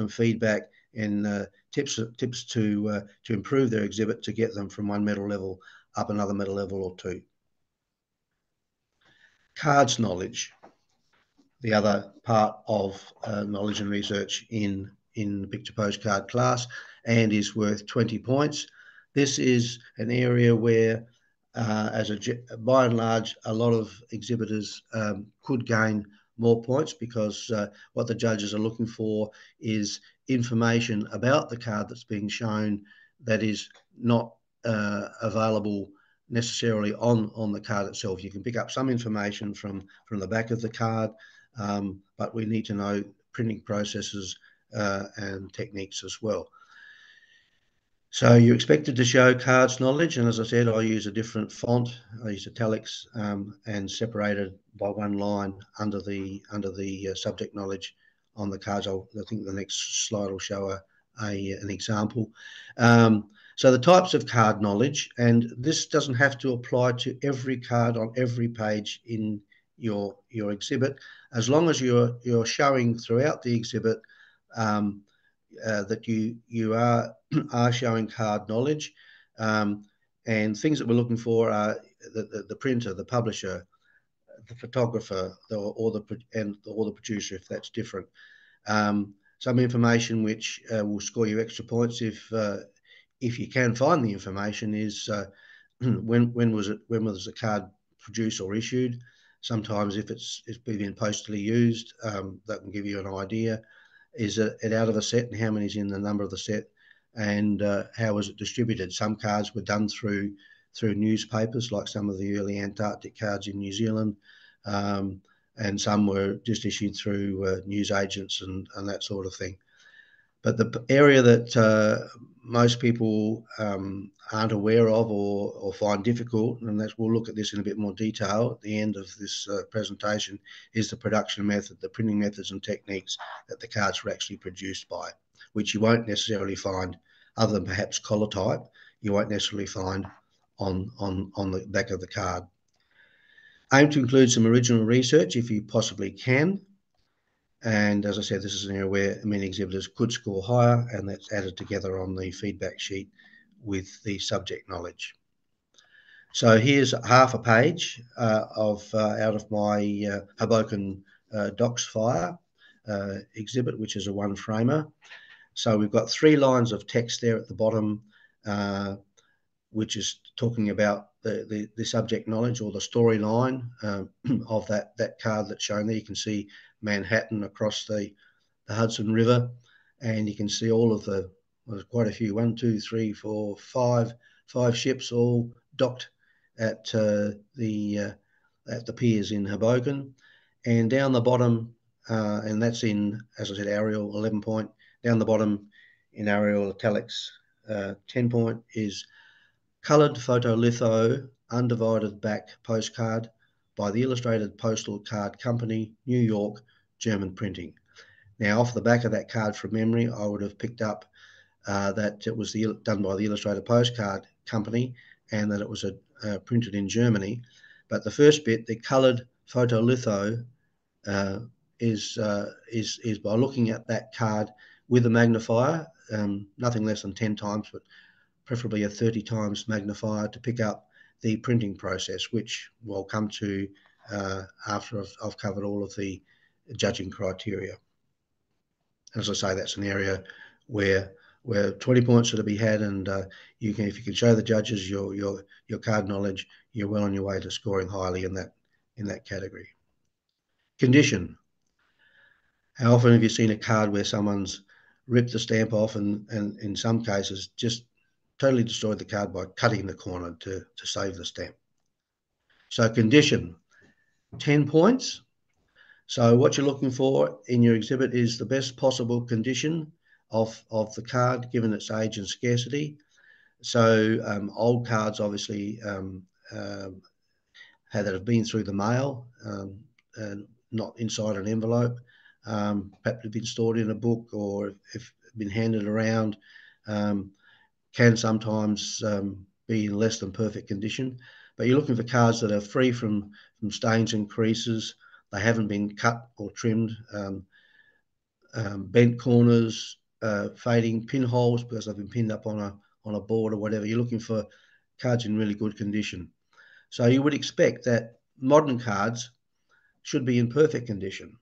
feedback and tips to improve their exhibit, to get them from one medal level up another medal level or two. Cards knowledge, the other part of knowledge and research in in the picture postcard class and is worth 20 points. This is an area where, by and large, a lot of exhibitors could gain more points because what the judges are looking for is information about the card that's being shown that is not available necessarily on the card itself. You can pick up some information from the back of the card, but we need to know printing processes and techniques as well. So you're expected to show cards knowledge, and as I said, I use a different font. I use italics and separated by one line under the subject knowledge on the cards. I think the next slide will show an example. So the types of card knowledge, and this doesn't have to apply to every card on every page in your exhibit, as long as you're showing throughout the exhibit that you are showing card knowledge, and things that we're looking for are the printer, the publisher, the photographer, or the producer, if that's different. Some information which will score you extra points if you can find the information is when was the card produced or issued. Sometimes if it's been postally used, that can give you an idea. Is it out of a set, and how many is in the number of the set, and how was it distributed? Some cards were done through newspapers, like some of the early Antarctic cards in New Zealand, and some were just issued through news agents and that sort of thing. But the area that most people aren't aware of or find difficult, and we'll look at this in a bit more detail at the end of this presentation, is the production method, the printing methods and techniques that the cards were actually produced by, which you won't necessarily find, other than perhaps collar type, you won't necessarily find on the back of the card. Aim to include some original research if you possibly can. And as I said, this is an area where many exhibitors could score higher, and that's added together on the feedback sheet with the subject knowledge. So here's half a page out of my Hoboken Docks Fire exhibit, which is a one-framer. So we've got 3 lines of text there at the bottom, which is talking about the subject knowledge or the storyline of that card that's shown there. You can see Manhattan across the Hudson River, and you can see all of there's quite a few, 1, 2, 3, 4, 5 ships all docked at the piers in Hoboken. And down the bottom, and that's in, as I said, Arial 11 point. Down the bottom in Arial italics 10 point is coloured photolitho undivided back postcard by the Illustrated Postal Card Company, New York, German printing. Now, off the back of that card from memory, I would have picked up that it was done by the Illustrated Postcard Company and that it was printed in Germany. But the first bit, the coloured photolitho, is by looking at that card with a magnifier, nothing less than 10 times, but preferably a 30 times magnifier to pick up the printing process, which we'll come to after I've covered all of the judging criteria. As I say, that's an area where 20 points are to be had, and if you can show the judges your card knowledge, you're well on your way to scoring highly in that category. Condition. How often have you seen a card where someone's ripped the stamp off and in some cases just totally destroyed the card by cutting the corner to save the stamp? So condition, 10 points. So what you're looking for in your exhibit is the best possible condition of the card given its age and scarcity. So old cards obviously that have been through the mail, and not inside an envelope, perhaps have been stored in a book or if been handed around, can sometimes be in less than perfect condition. But you're looking for cards that are free from stains and creases. They haven't been cut or trimmed, bent corners, fading pinholes because they've been pinned up on a board or whatever. You're looking for cards in really good condition. So you would expect that modern cards should be in perfect condition.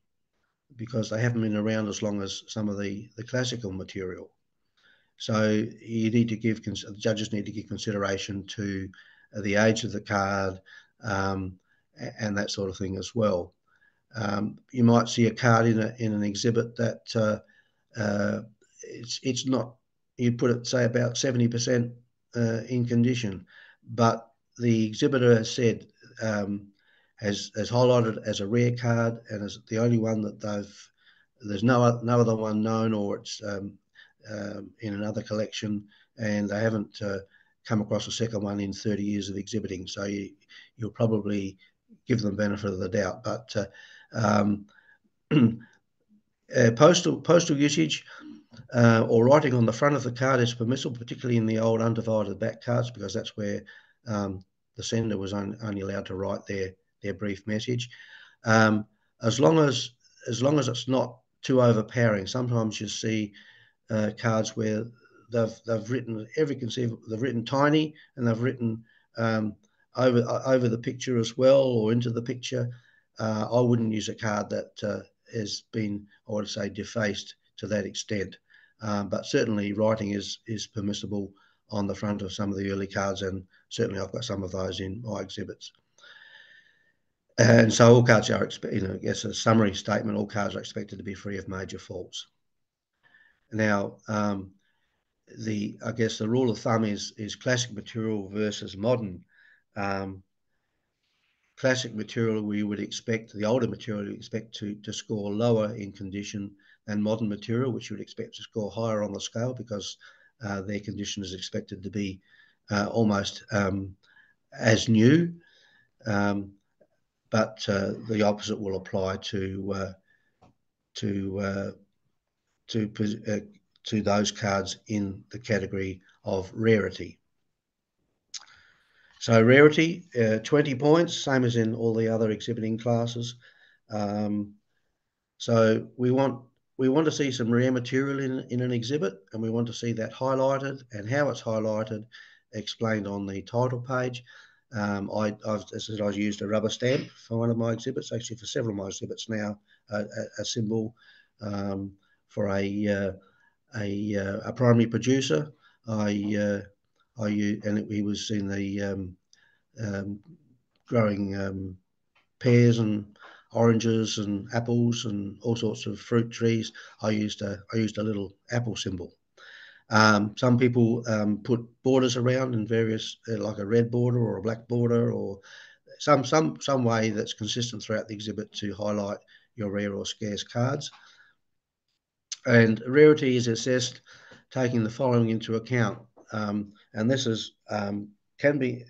because they haven't been around as long as some of the classical material. So you need to give, the judges need to give consideration to the age of the card and that sort of thing as well. You might see a card in an exhibit that it's not, you put it, say, about 70% in condition, but the exhibitor has said, has highlighted as a rare card, and as the only one that there's no other one known, or it's in another collection, and they haven't come across a second one in 30 years of exhibiting. So you'll probably give them benefit of the doubt. But postal usage or writing on the front of the card is permissible, particularly in the old undivided back cards, because that's where the sender was only allowed to write their brief message. As long as it's not too overpowering. Sometimes you see cards where they've written every conceivable. They've written tiny, and they've written over the picture as well, or into the picture. I wouldn't use a card that has been, I would say, defaced to that extent. But certainly writing is permissible on the front of some of the early cards, and certainly I've got some of those in my exhibits. And so all cards are, I guess a summary statement, all cards are expected to be free of major faults. Now, I guess the rule of thumb is classic material versus modern. Classic material, we would expect, the older material, you expect to score lower in condition than modern material, which you would expect to score higher on the scale, because their condition is expected to be almost as new. But the opposite will apply to those cards in the category of rarity. So rarity, 20 points, same as in all the other exhibiting classes. So we want to see some rare material in an exhibit, and we want to see that highlighted, and how it's highlighted explained on the title page. I've used a rubber stamp for one of my exhibits, actually for several of my exhibits now, a symbol for a primary producer. And he was in the growing pears and oranges and apples and all sorts of fruit trees. I used a little apple symbol. Some people put borders around in various, like a red border or a black border, or some way that's consistent throughout the exhibit to highlight your rare or scarce cards. And rarity is assessed taking the following into account, and this is can be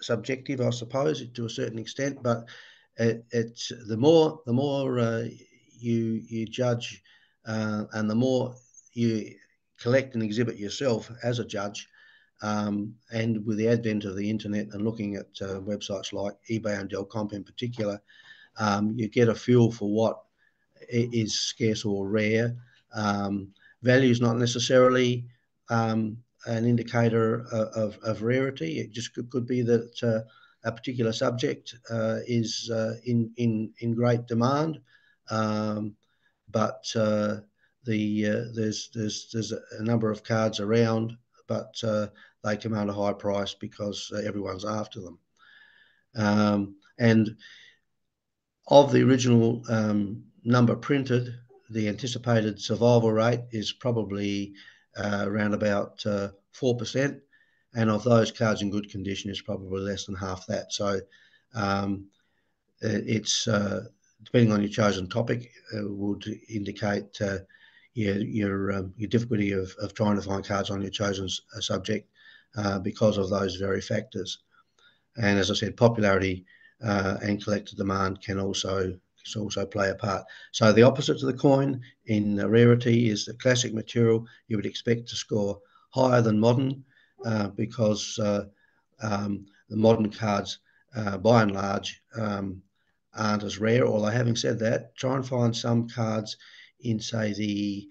subjective, I suppose, to a certain extent, but it's the more you judge, and the more you collect and exhibit yourself as a judge, and with the advent of the internet and looking at websites like eBay and Delcomp in particular, you get a feel for what is scarce or rare. Value is not necessarily an indicator of rarity. It just could be that a particular subject is in great demand, but there's a number of cards around, but they command a high price because everyone's after them. And of the original number printed, the anticipated survival rate is probably around about 4%, and of those cards in good condition is probably less than half that. So it's depending on your chosen topic, would indicate your difficulty of trying to find cards on your chosen subject because of those very factors. And as I said, popularity and collector demand can also play a part. So the opposite to the coin in rarity is the classic material you would expect to score higher than modern, because the modern cards, by and large, aren't as rare. Although having said that, try and find some cards in, say, the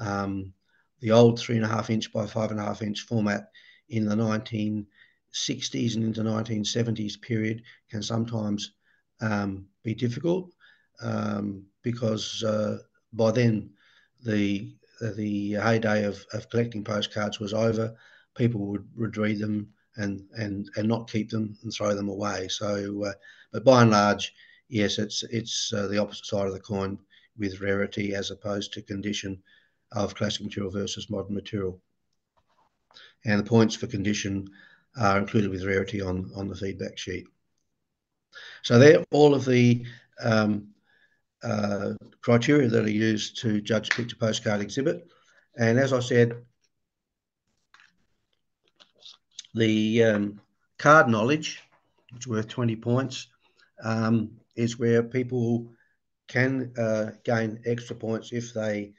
old 3.5 inch by 5.5 inch format in the 1960s and into 1970s period can sometimes be difficult. because by then the heyday of collecting postcards was over. People would read them and not keep them and throw them away. So, but by and large, yes, it's the opposite side of the coin with rarity as opposed to condition of classic material versus modern material. And the points for condition are included with rarity on the feedback sheet. So they're all of the criteria that are used to judge a picture postcard exhibit. And as I said, the card knowledge, which is worth 20 points, is where people can gain extra points if they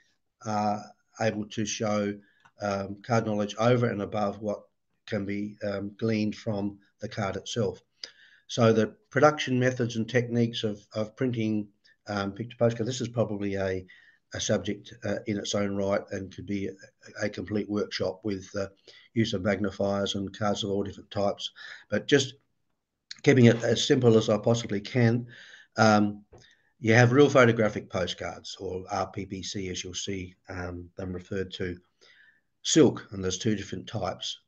are able to show card knowledge over and above what can be gleaned from the card itself. So the production methods and techniques of printing picture postcard, this is probably a subject in its own right and could be a complete workshop with use of magnifiers and cards of all different types. But just keeping it as simple as I possibly can, you have real photographic postcards, or RPPC, as you'll see them referred to. Silk, and there's two different types.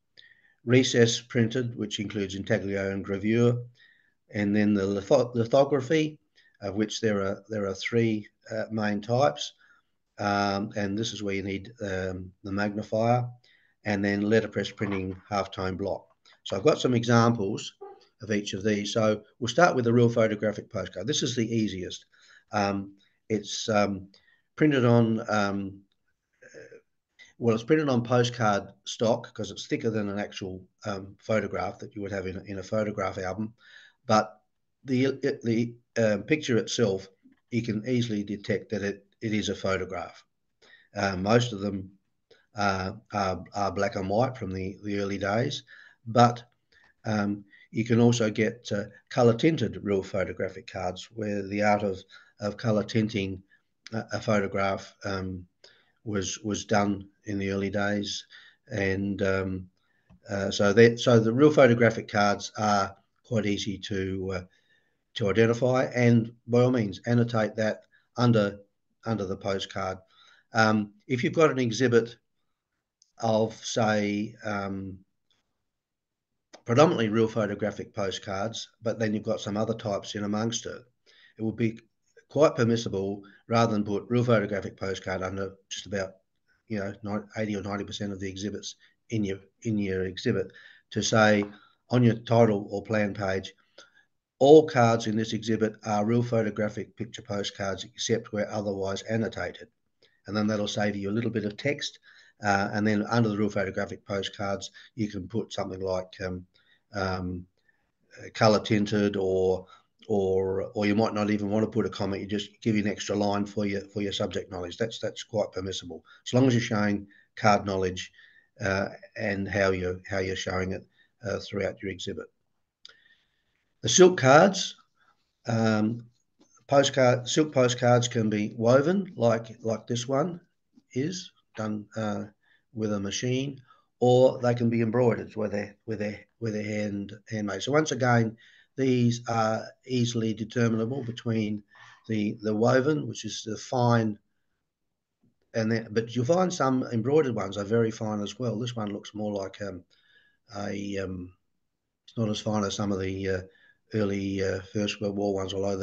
Recess printed, which includes intaglio and gravure, and then the lithography, of which there are three main types, and this is where you need the magnifier, and then letterpress printing half-tone block. So I've got some examples of each of these. So we'll start with the real photographic postcard. This is the easiest. It's printed on it's printed on postcard stock because it's thicker than an actual photograph that you would have in a photograph album. But the picture itself, you can easily detect that it is a photograph. Most of them are black and white from the early days, but you can also get colour tinted real photographic cards, where the art of colour tinting a photograph was done in the early days, and so the real photographic cards are quite easy to identify, and by all means annotate that under the postcard. If you've got an exhibit of, say, predominantly real photographic postcards, but then you've got some other types in amongst it, it would be quite permissible, rather than put real photographic postcard under just about 80 or 90% of the exhibits in your exhibit, to say on your title or plan page, all cards in this exhibit are real photographic picture postcards except where otherwise annotated. And then that'll save you a little bit of text. And then under the real photographic postcards, you can put something like color tinted, or you might not even want to put a comment. You just give you an extra line for your subject knowledge. That's quite permissible, as long as you're showing card knowledge and how you're showing it throughout your exhibit. The silk cards, silk postcards can be woven like this one is done with a machine, or they can be embroidered where they're handmade. So once again, these are easily determinable between the woven, which is the fine, but you'll find some embroidered ones are very fine as well. This one looks more like it's not as fine as some of the early First World War ones, although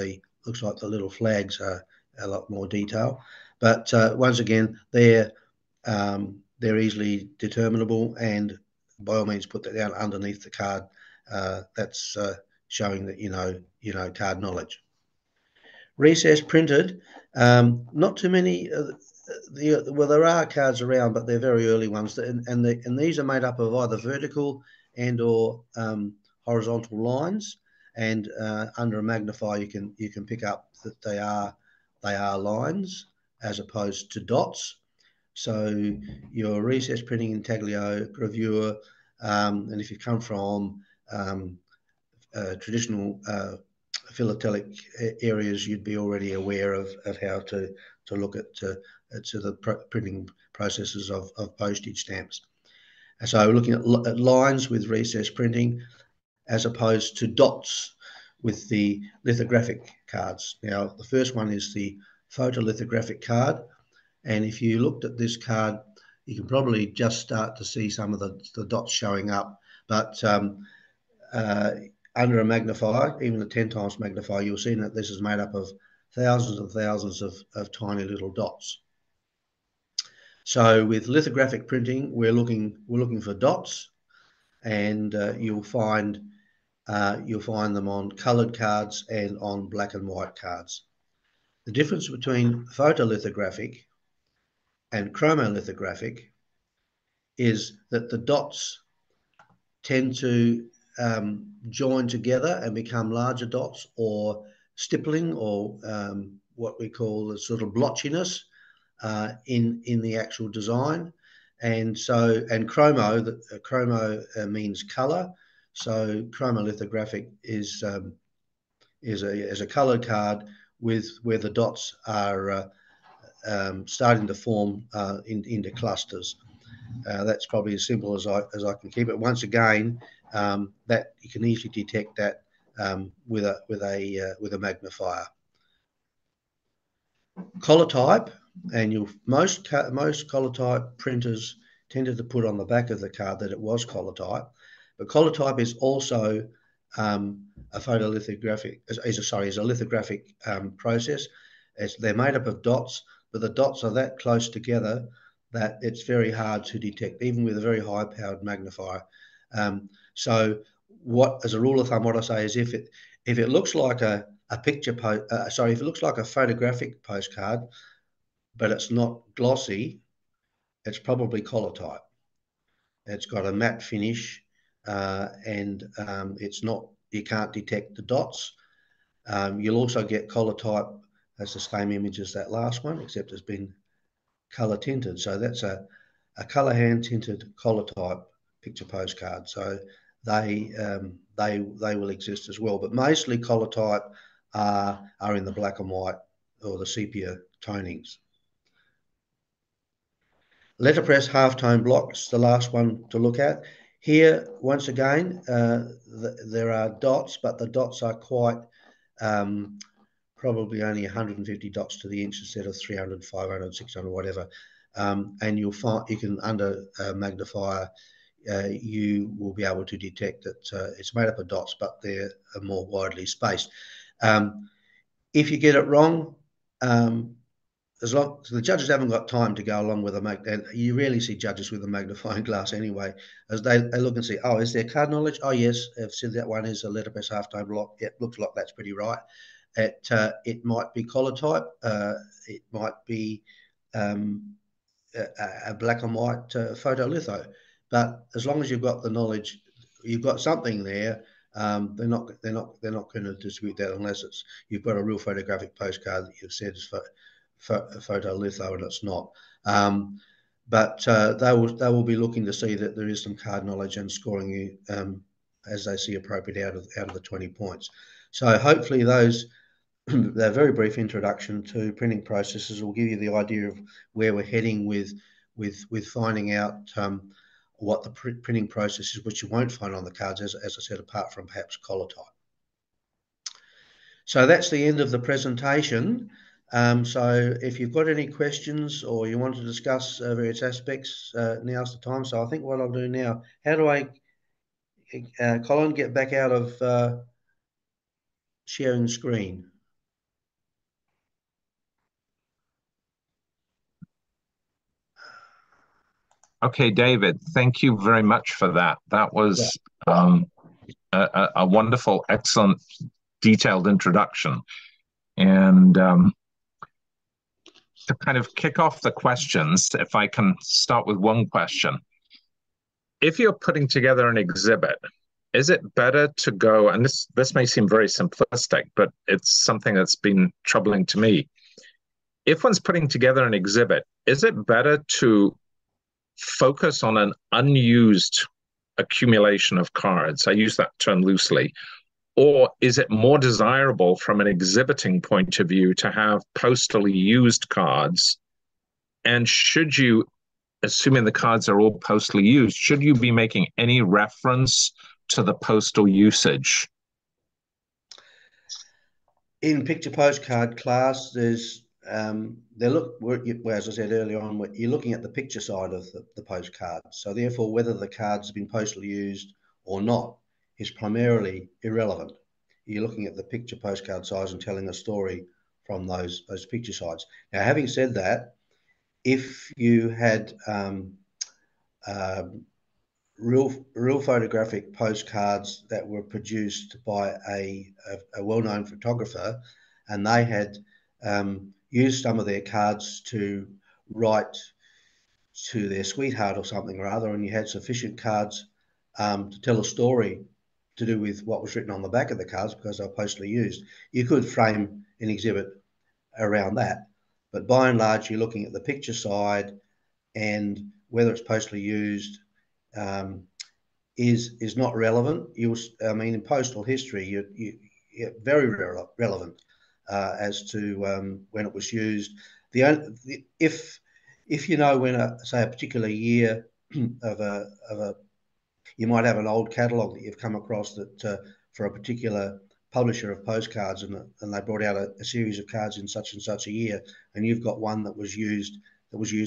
looks like the little flags are a lot more detail. But once again, they're easily determinable, and by all means put that down underneath the card. That's showing that you know card knowledge. Recess printed, not too many. Well, there are cards around, but they're very early ones, and these are made up of either vertical and or horizontal lines. And under a magnifier, you can pick up that they are lines as opposed to dots. So your recess printing, intaglio, gravure, and if you come from traditional philatelic areas, you'd be already aware of how to look at the printing processes of postage stamps. So looking at lines with recess printing, as opposed to dots with the lithographic cards. Now, the first one is the photolithographic card, and if you looked at this card, you can probably just start to see some of the dots showing up, but under a magnifier, even a 10 times magnifier, you'll see that this is made up of thousands and thousands of tiny little dots. So with lithographic printing, we're looking for dots, and you'll find them on coloured cards and on black and white cards. The difference between photolithographic and chromolithographic is that the dots tend to join together and become larger dots, or stippling, or what we call the sort of blotchiness in the actual design. And chromo means color. So chromolithographic is a colored card where the dots are starting to form into clusters. That's probably as simple as I can keep it. Once again, that you can easily detect that with a magnifier. Collar type, and most collar type printers tended to put on the back of the card that it was collar type, but collar type is also a photolithographic, is a lithographic process. They're made up of dots, but the dots are that close together that it's very hard to detect, even with a very high-powered magnifier. So, as a rule of thumb, what I say is if it looks like if it looks like a photographic postcard, but it's not glossy, it's probably collar type. It's got a matte finish, and you can't detect the dots. You'll also get collar type. That's the same image as that last one, except it's been color tinted. So that's a color hand tinted collar type picture postcard. So they will exist as well, but mostly collar type are in the black and white or the sepia tonings. Letterpress halftone blocks, the last one to look at. Here, once again, there are dots, but the dots are quite probably only 150 dots to the inch instead of 300, 500, 600, whatever. And you'll find you can, under a magnifier, you will be able to detect that it's made up of dots, but they're more widely spaced. If you get it wrong, as long the judges haven't got time to go along with and you rarely see judges with a magnifying glass anyway, as they look and see, oh, is there card knowledge? Oh, yes, I've said that one is a letterpress halftone block. It looks like that's pretty right. It might be collar type. It might be a black and white photolitho. But as long as you've got the knowledge, you've got something there. They're not going to dispute that unless you've got a real photographic postcard that you've said is photolitho and it's not. But they will be looking to see that there is some card knowledge and scoring you as they see appropriate out of the 20 points. So hopefully those a very brief introduction to printing processes will give you the idea of where we're heading with finding out what the printing process is, which you won't find on the cards, as I said, apart from perhaps collar type. So that's the end of the presentation. So if you've got any questions or you want to discuss various aspects, now's the time. So I think what I'll do now, how do I, Colin, get back out of sharing screen? Okay, David, thank you very much for that. That was a wonderful, excellent, detailed introduction. And to kind of kick off the questions, if I can start with one question. If you're putting together an exhibit, is it better to go, and this may seem very simplistic, but it's something that's been troubling to me. If one's putting together an exhibit, is it better to focus on an unused accumulation of cards? I use that term loosely. Or is it more desirable from an exhibiting point of view to have postally used cards? And should you, assuming the cards are all postally used, should you be making any reference to the postal usage? in picture postcard class, there's as I said earlier on, you're looking at the picture side of the postcard. So therefore, whether the card's been postally used or not is primarily irrelevant. You're looking at the picture postcard size and telling a story from those picture sides. Now, having said that, if you had uh, real photographic postcards that were produced by a well-known photographer, and they had used some of their cards to write to their sweetheart or something or other, and you had sufficient cards to tell a story to do with what was written on the back of the cards because they were postally used, you could frame an exhibit around that. But by and large, you're looking at the picture side, and whether it's postally used is not relevant. I mean, in postal history, you're very relevant as to when it was used. If you know when say a particular year of a you might have an old catalogue that you've come across that for a particular publisher of postcards, and they brought out a series of cards in such and such a year, and you've got one that was used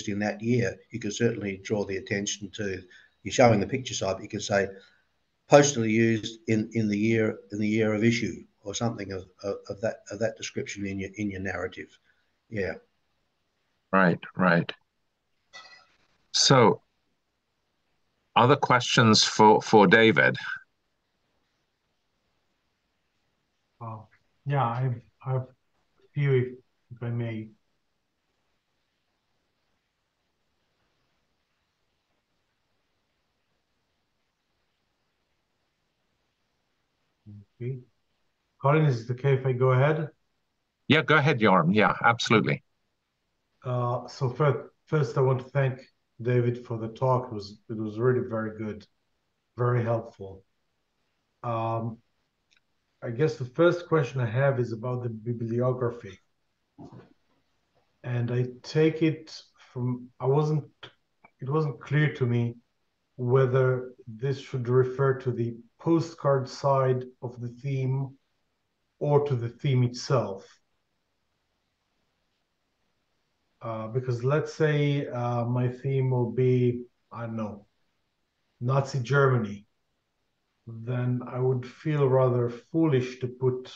in that year. You could certainly draw the attention to. You're showing the picture side, but you could say postally used in the year of issue or something of that description in your narrative. Yeah. Right, right. So, other questions for David? Yeah, I've a few, if I may. Okay. Colin, is it okay if I go ahead? Yeah, go ahead, Jorm. Yeah, absolutely. So first, I want to thank David for the talk. It was really very good, very helpful. I guess the first question I have is about the bibliography. And I take it from, it wasn't clear to me whether this should refer to the postcard side of the theme or to the theme itself. Because let's say my theme will be, I don't know, Nazi Germany, then I would feel rather foolish to put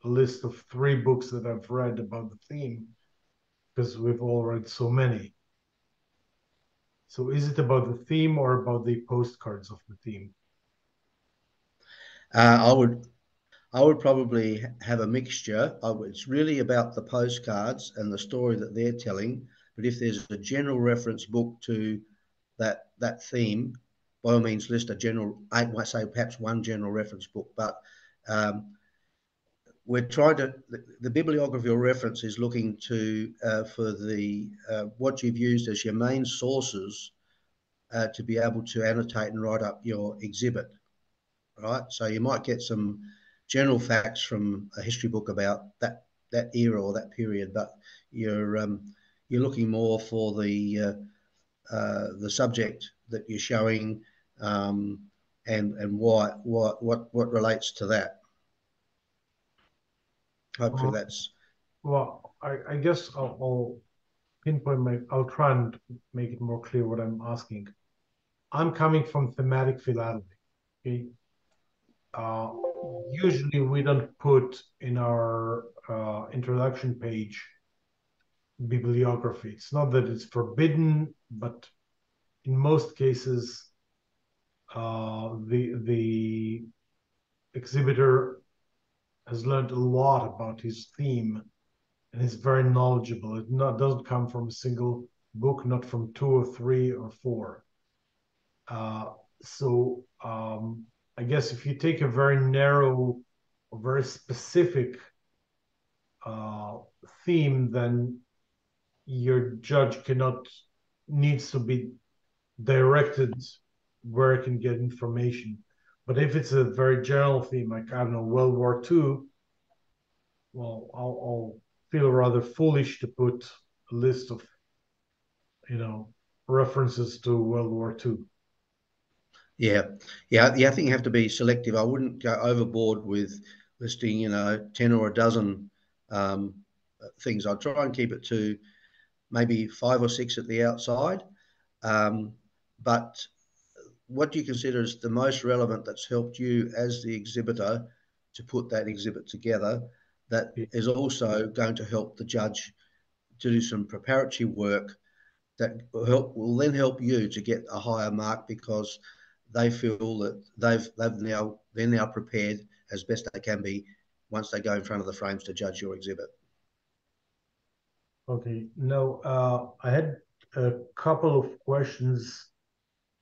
a list of 3 books that I've read about the theme, because we've all read so many. So is it about the theme or about the postcards of the theme? I would probably have a mixture. It's really about the postcards and the story that they're telling. But if there's a general reference book to that theme, by all means list a general. I might say perhaps one general reference book, but we're trying to. The bibliography or reference is looking to for the what you've used as your main sources to be able to annotate and write up your exhibit. Right, so you might get some general facts from a history book about that era or that period, but you're looking more for the subject that you're showing, and what relates to that. Hopefully that's. Well, I guess I'll pinpoint I'll try and make it more clear what I'm asking. I'm coming from thematic philatelgy. Okay. Usually we don't put in our introduction page bibliography. It's not that it's forbidden, but in most cases, the exhibitor has learned a lot about his theme and is very knowledgeable. It doesn't come from a single book, not from 2 or 3 or 4. So I guess if you take a very narrow or very specific theme, then your judge needs to be directed where it can get information. But if it's a very general theme, like, I don't know, World War II, well, I'll feel rather foolish to put a list of, references to World War II. Yeah. I think you have to be selective. I wouldn't go overboard with listing, 10 or a dozen things. I try and keep it to maybe 5 or 6 at the outside. But what do you consider is the most relevant that's helped you as the exhibitor to put that exhibit together, that is also going to help the judge to do some preparatory work that will then help you to get a higher mark, because they feel that they're now prepared as best they can be once they go in front of the frames to judge your exhibit. Okay. Now, I had a couple of questions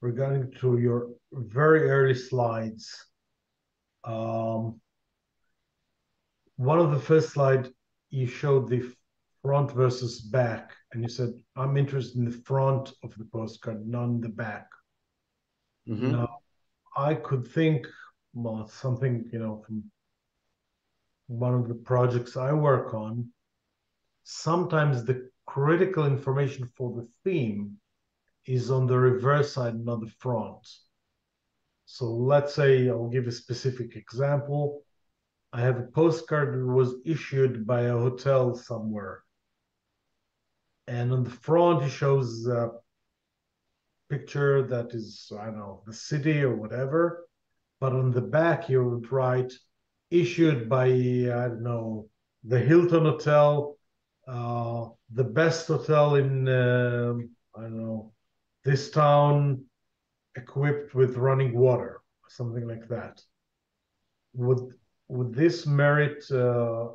regarding to your very early slides. One of the first slide, you showed the front versus back, and you said, I'm interested in the front of the postcard, not in the back. Mm-hmm. Now, I could think, well, something, from one of the projects I work on, sometimes the critical information for the theme is on the reverse side, not the front. So let's say, I'll give a specific example. I have a postcard that was issued by a hotel somewhere. And on the front, it shows a picture that is, I don't know, the city or whatever. But on the back, you would write, issued by, I don't know, the Hilton Hotel, the best hotel in, I don't know, this town, equipped with running water, something like that. Would this merit, a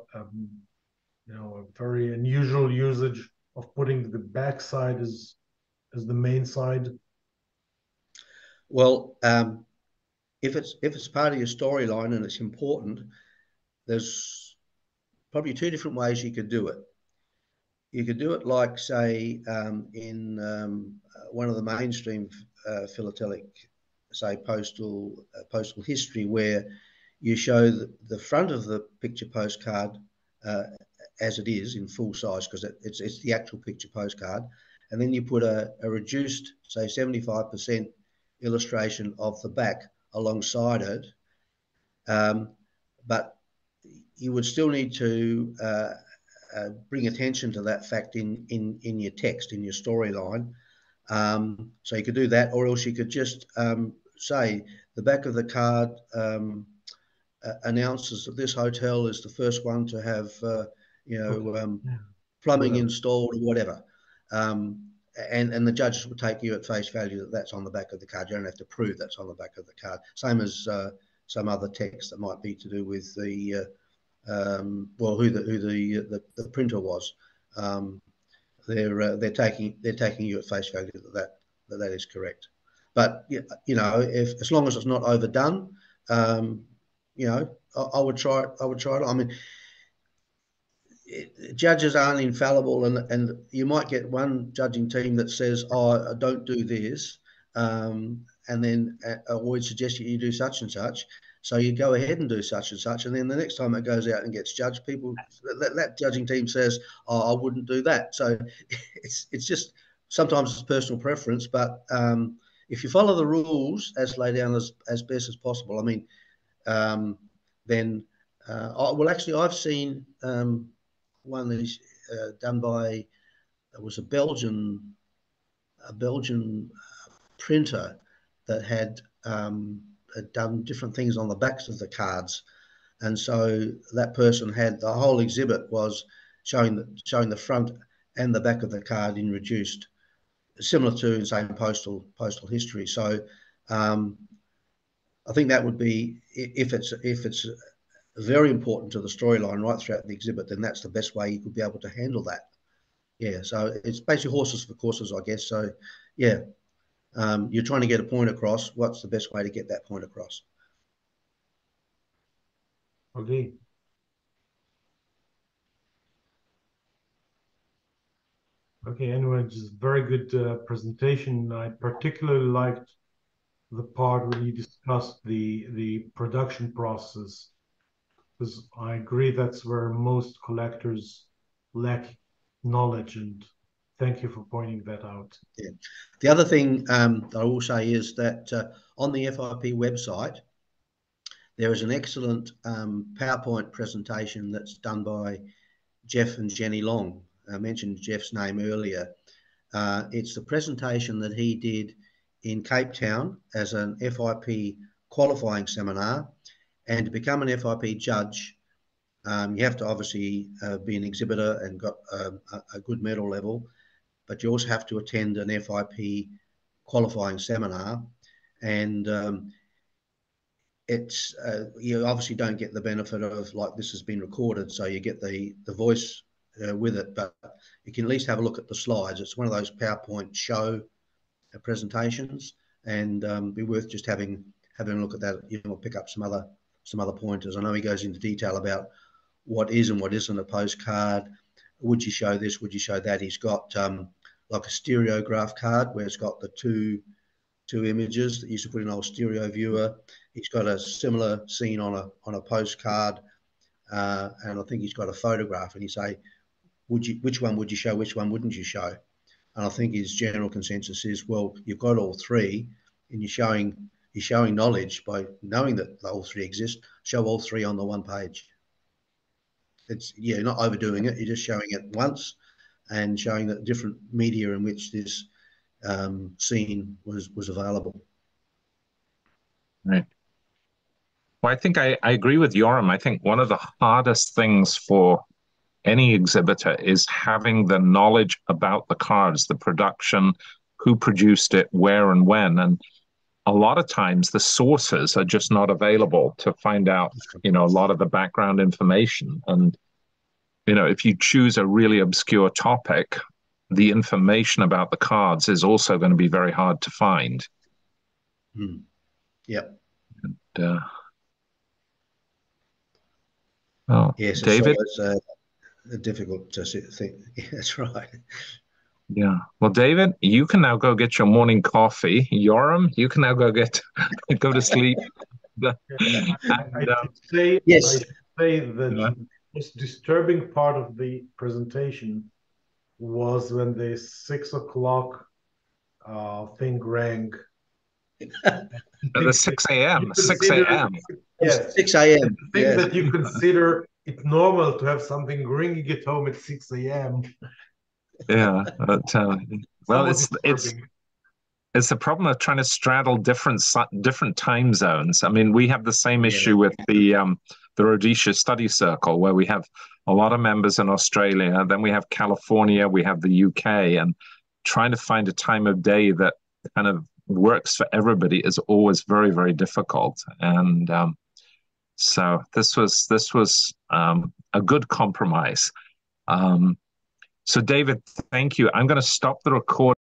very unusual usage of putting the backside as the main side? Well, if it's part of your storyline and it's important, there's probably 2 different ways you could do it. You could do it like, say, in one of the mainstream philatelic, say, postal history, where you show the front of the picture postcard as it is in full size, because it's the actual picture postcard, and then you put a reduced, say, 75% illustration of the back alongside it. But you would still need to bring attention to that fact in your text, in your storyline. So you could do that, or else you could just say the back of the card announces that this hotel is the first one to have, plumbing installed or whatever. And the judges will take you at face value that that's on the back of the card. You don't have to prove that's on the back of the card. Same as some other text that might be to do with the who the printer was. They're taking you at face value that is correct. But if as long as it's not overdone, I would try it. I mean, judges aren't infallible, and you might get one judging team that says, "Oh, I don't do this," and then always suggest you do such and such. So you go ahead and do such and such, and then the next time it goes out and gets judged, that judging team says, "Oh, I wouldn't do that." So it's just sometimes it's personal preference, but if you follow the rules as laid down as best as possible, I mean, then actually, I've seen one that is done by, it was a Belgian printer that had done different things on the backs of the cards, and so that person had the whole exhibit was showing the front and the back of the card in reduced, similar to, say, postal history. So I think that would be, if it's very important to the storyline right throughout the exhibit, then that's the best way you could be able to handle that. Yeah, so it's basically horses for courses, I guess. So yeah, you're trying to get a point across. What's the best way to get that point across? Okay. Okay, anyway, just very good presentation. I particularly liked the part where you discussed the production process, because I agree that's where most collectors lack knowledge, and thank you for pointing that out. Yeah. The other thing I will say is that on the FIP website, there is an excellent PowerPoint presentation that's done by Jeff and Jenny Long. I mentioned Jeff's name earlier. It's the presentation that he did in Cape Town as an FIP qualifying seminar. And to become an FIP judge, you have to obviously be an exhibitor and got a good medal level, but you also have to attend an FIP qualifying seminar. And it's you obviously don't get the benefit of, like, this has been recorded, so you get the voice with it, but you can at least have a look at the slides. It's one of those PowerPoint show presentations, and be worth just having a look at that. You know, pick up some other pointers. I know he goes into detail about what is and what isn't a postcard. Would you show this? Would you show that? He's got like a stereograph card where it's got the two images that you used to put in an old stereo viewer. He's got a similar scene on a postcard, and I think he's got a photograph. And you say, which one would you show? Which one wouldn't you show? And I think his general consensus is, well, you've got all three, and you're showing knowledge by knowing that all three exist. Show all three on the one page. It's, yeah, not overdoing it. You're just showing it once and showing the different media in which this scene was available. Right. Well, I think I agree with Yoram. I think one of the hardest things for any exhibitor is having the knowledge about the cards, the production, who produced it, where and when. And a lot of times the sources are just not available to find out, you know, a lot of the background information. And, you know, if you choose a really obscure topic, the information about the cards is also going to be very hard to find. Yep. And, well, yes, David? It's a difficult thing. Yeah, that's right. Yeah. Well, David, you can now go get your morning coffee. Yoram, you can now go to sleep. I should say that the most disturbing part of the presentation was when the 6 o'clock thing rang. The 6 a.m. 6 a.m. Yes, 6 a.m. The thing that you consider it normal to have something ringing at home at 6 a.m. Yeah, but, well, it's the problem of trying to straddle different time zones. I mean, we have the same issue with the Rhodesia Study Circle, where we have a lot of members in Australia. Then we have California, we have the UK, and trying to find a time of day that kind of works for everybody is always very, very difficult. And so this was a good compromise. So David, thank you. I'm going to stop the recording.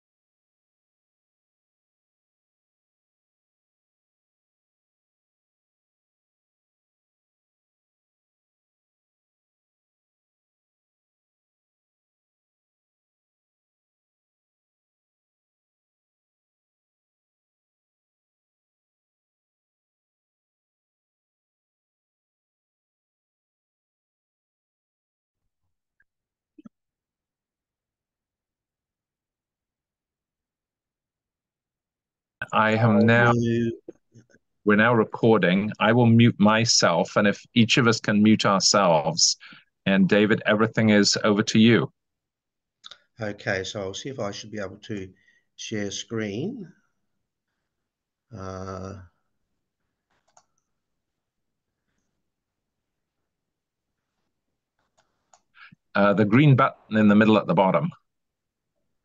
We're now recording. I will mute myself, and if each of us can mute ourselves, and David, everything is over to you. Okay, so I'll see if I should be able to share screen. The green button in the middle at the bottom.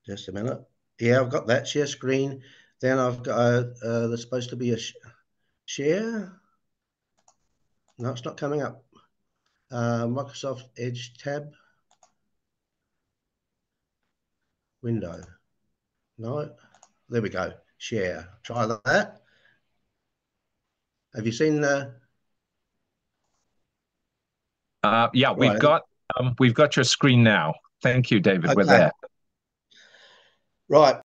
Just a minute. Yeah, I've got that, share screen. Then I've got, there's supposed to be a share. No, it's not coming up. Microsoft Edge tab. Window. No, there we go. Share. Try that. Have you seen the? Yeah, right. We've got your screen now. Thank you, David. Okay. We're there. Right.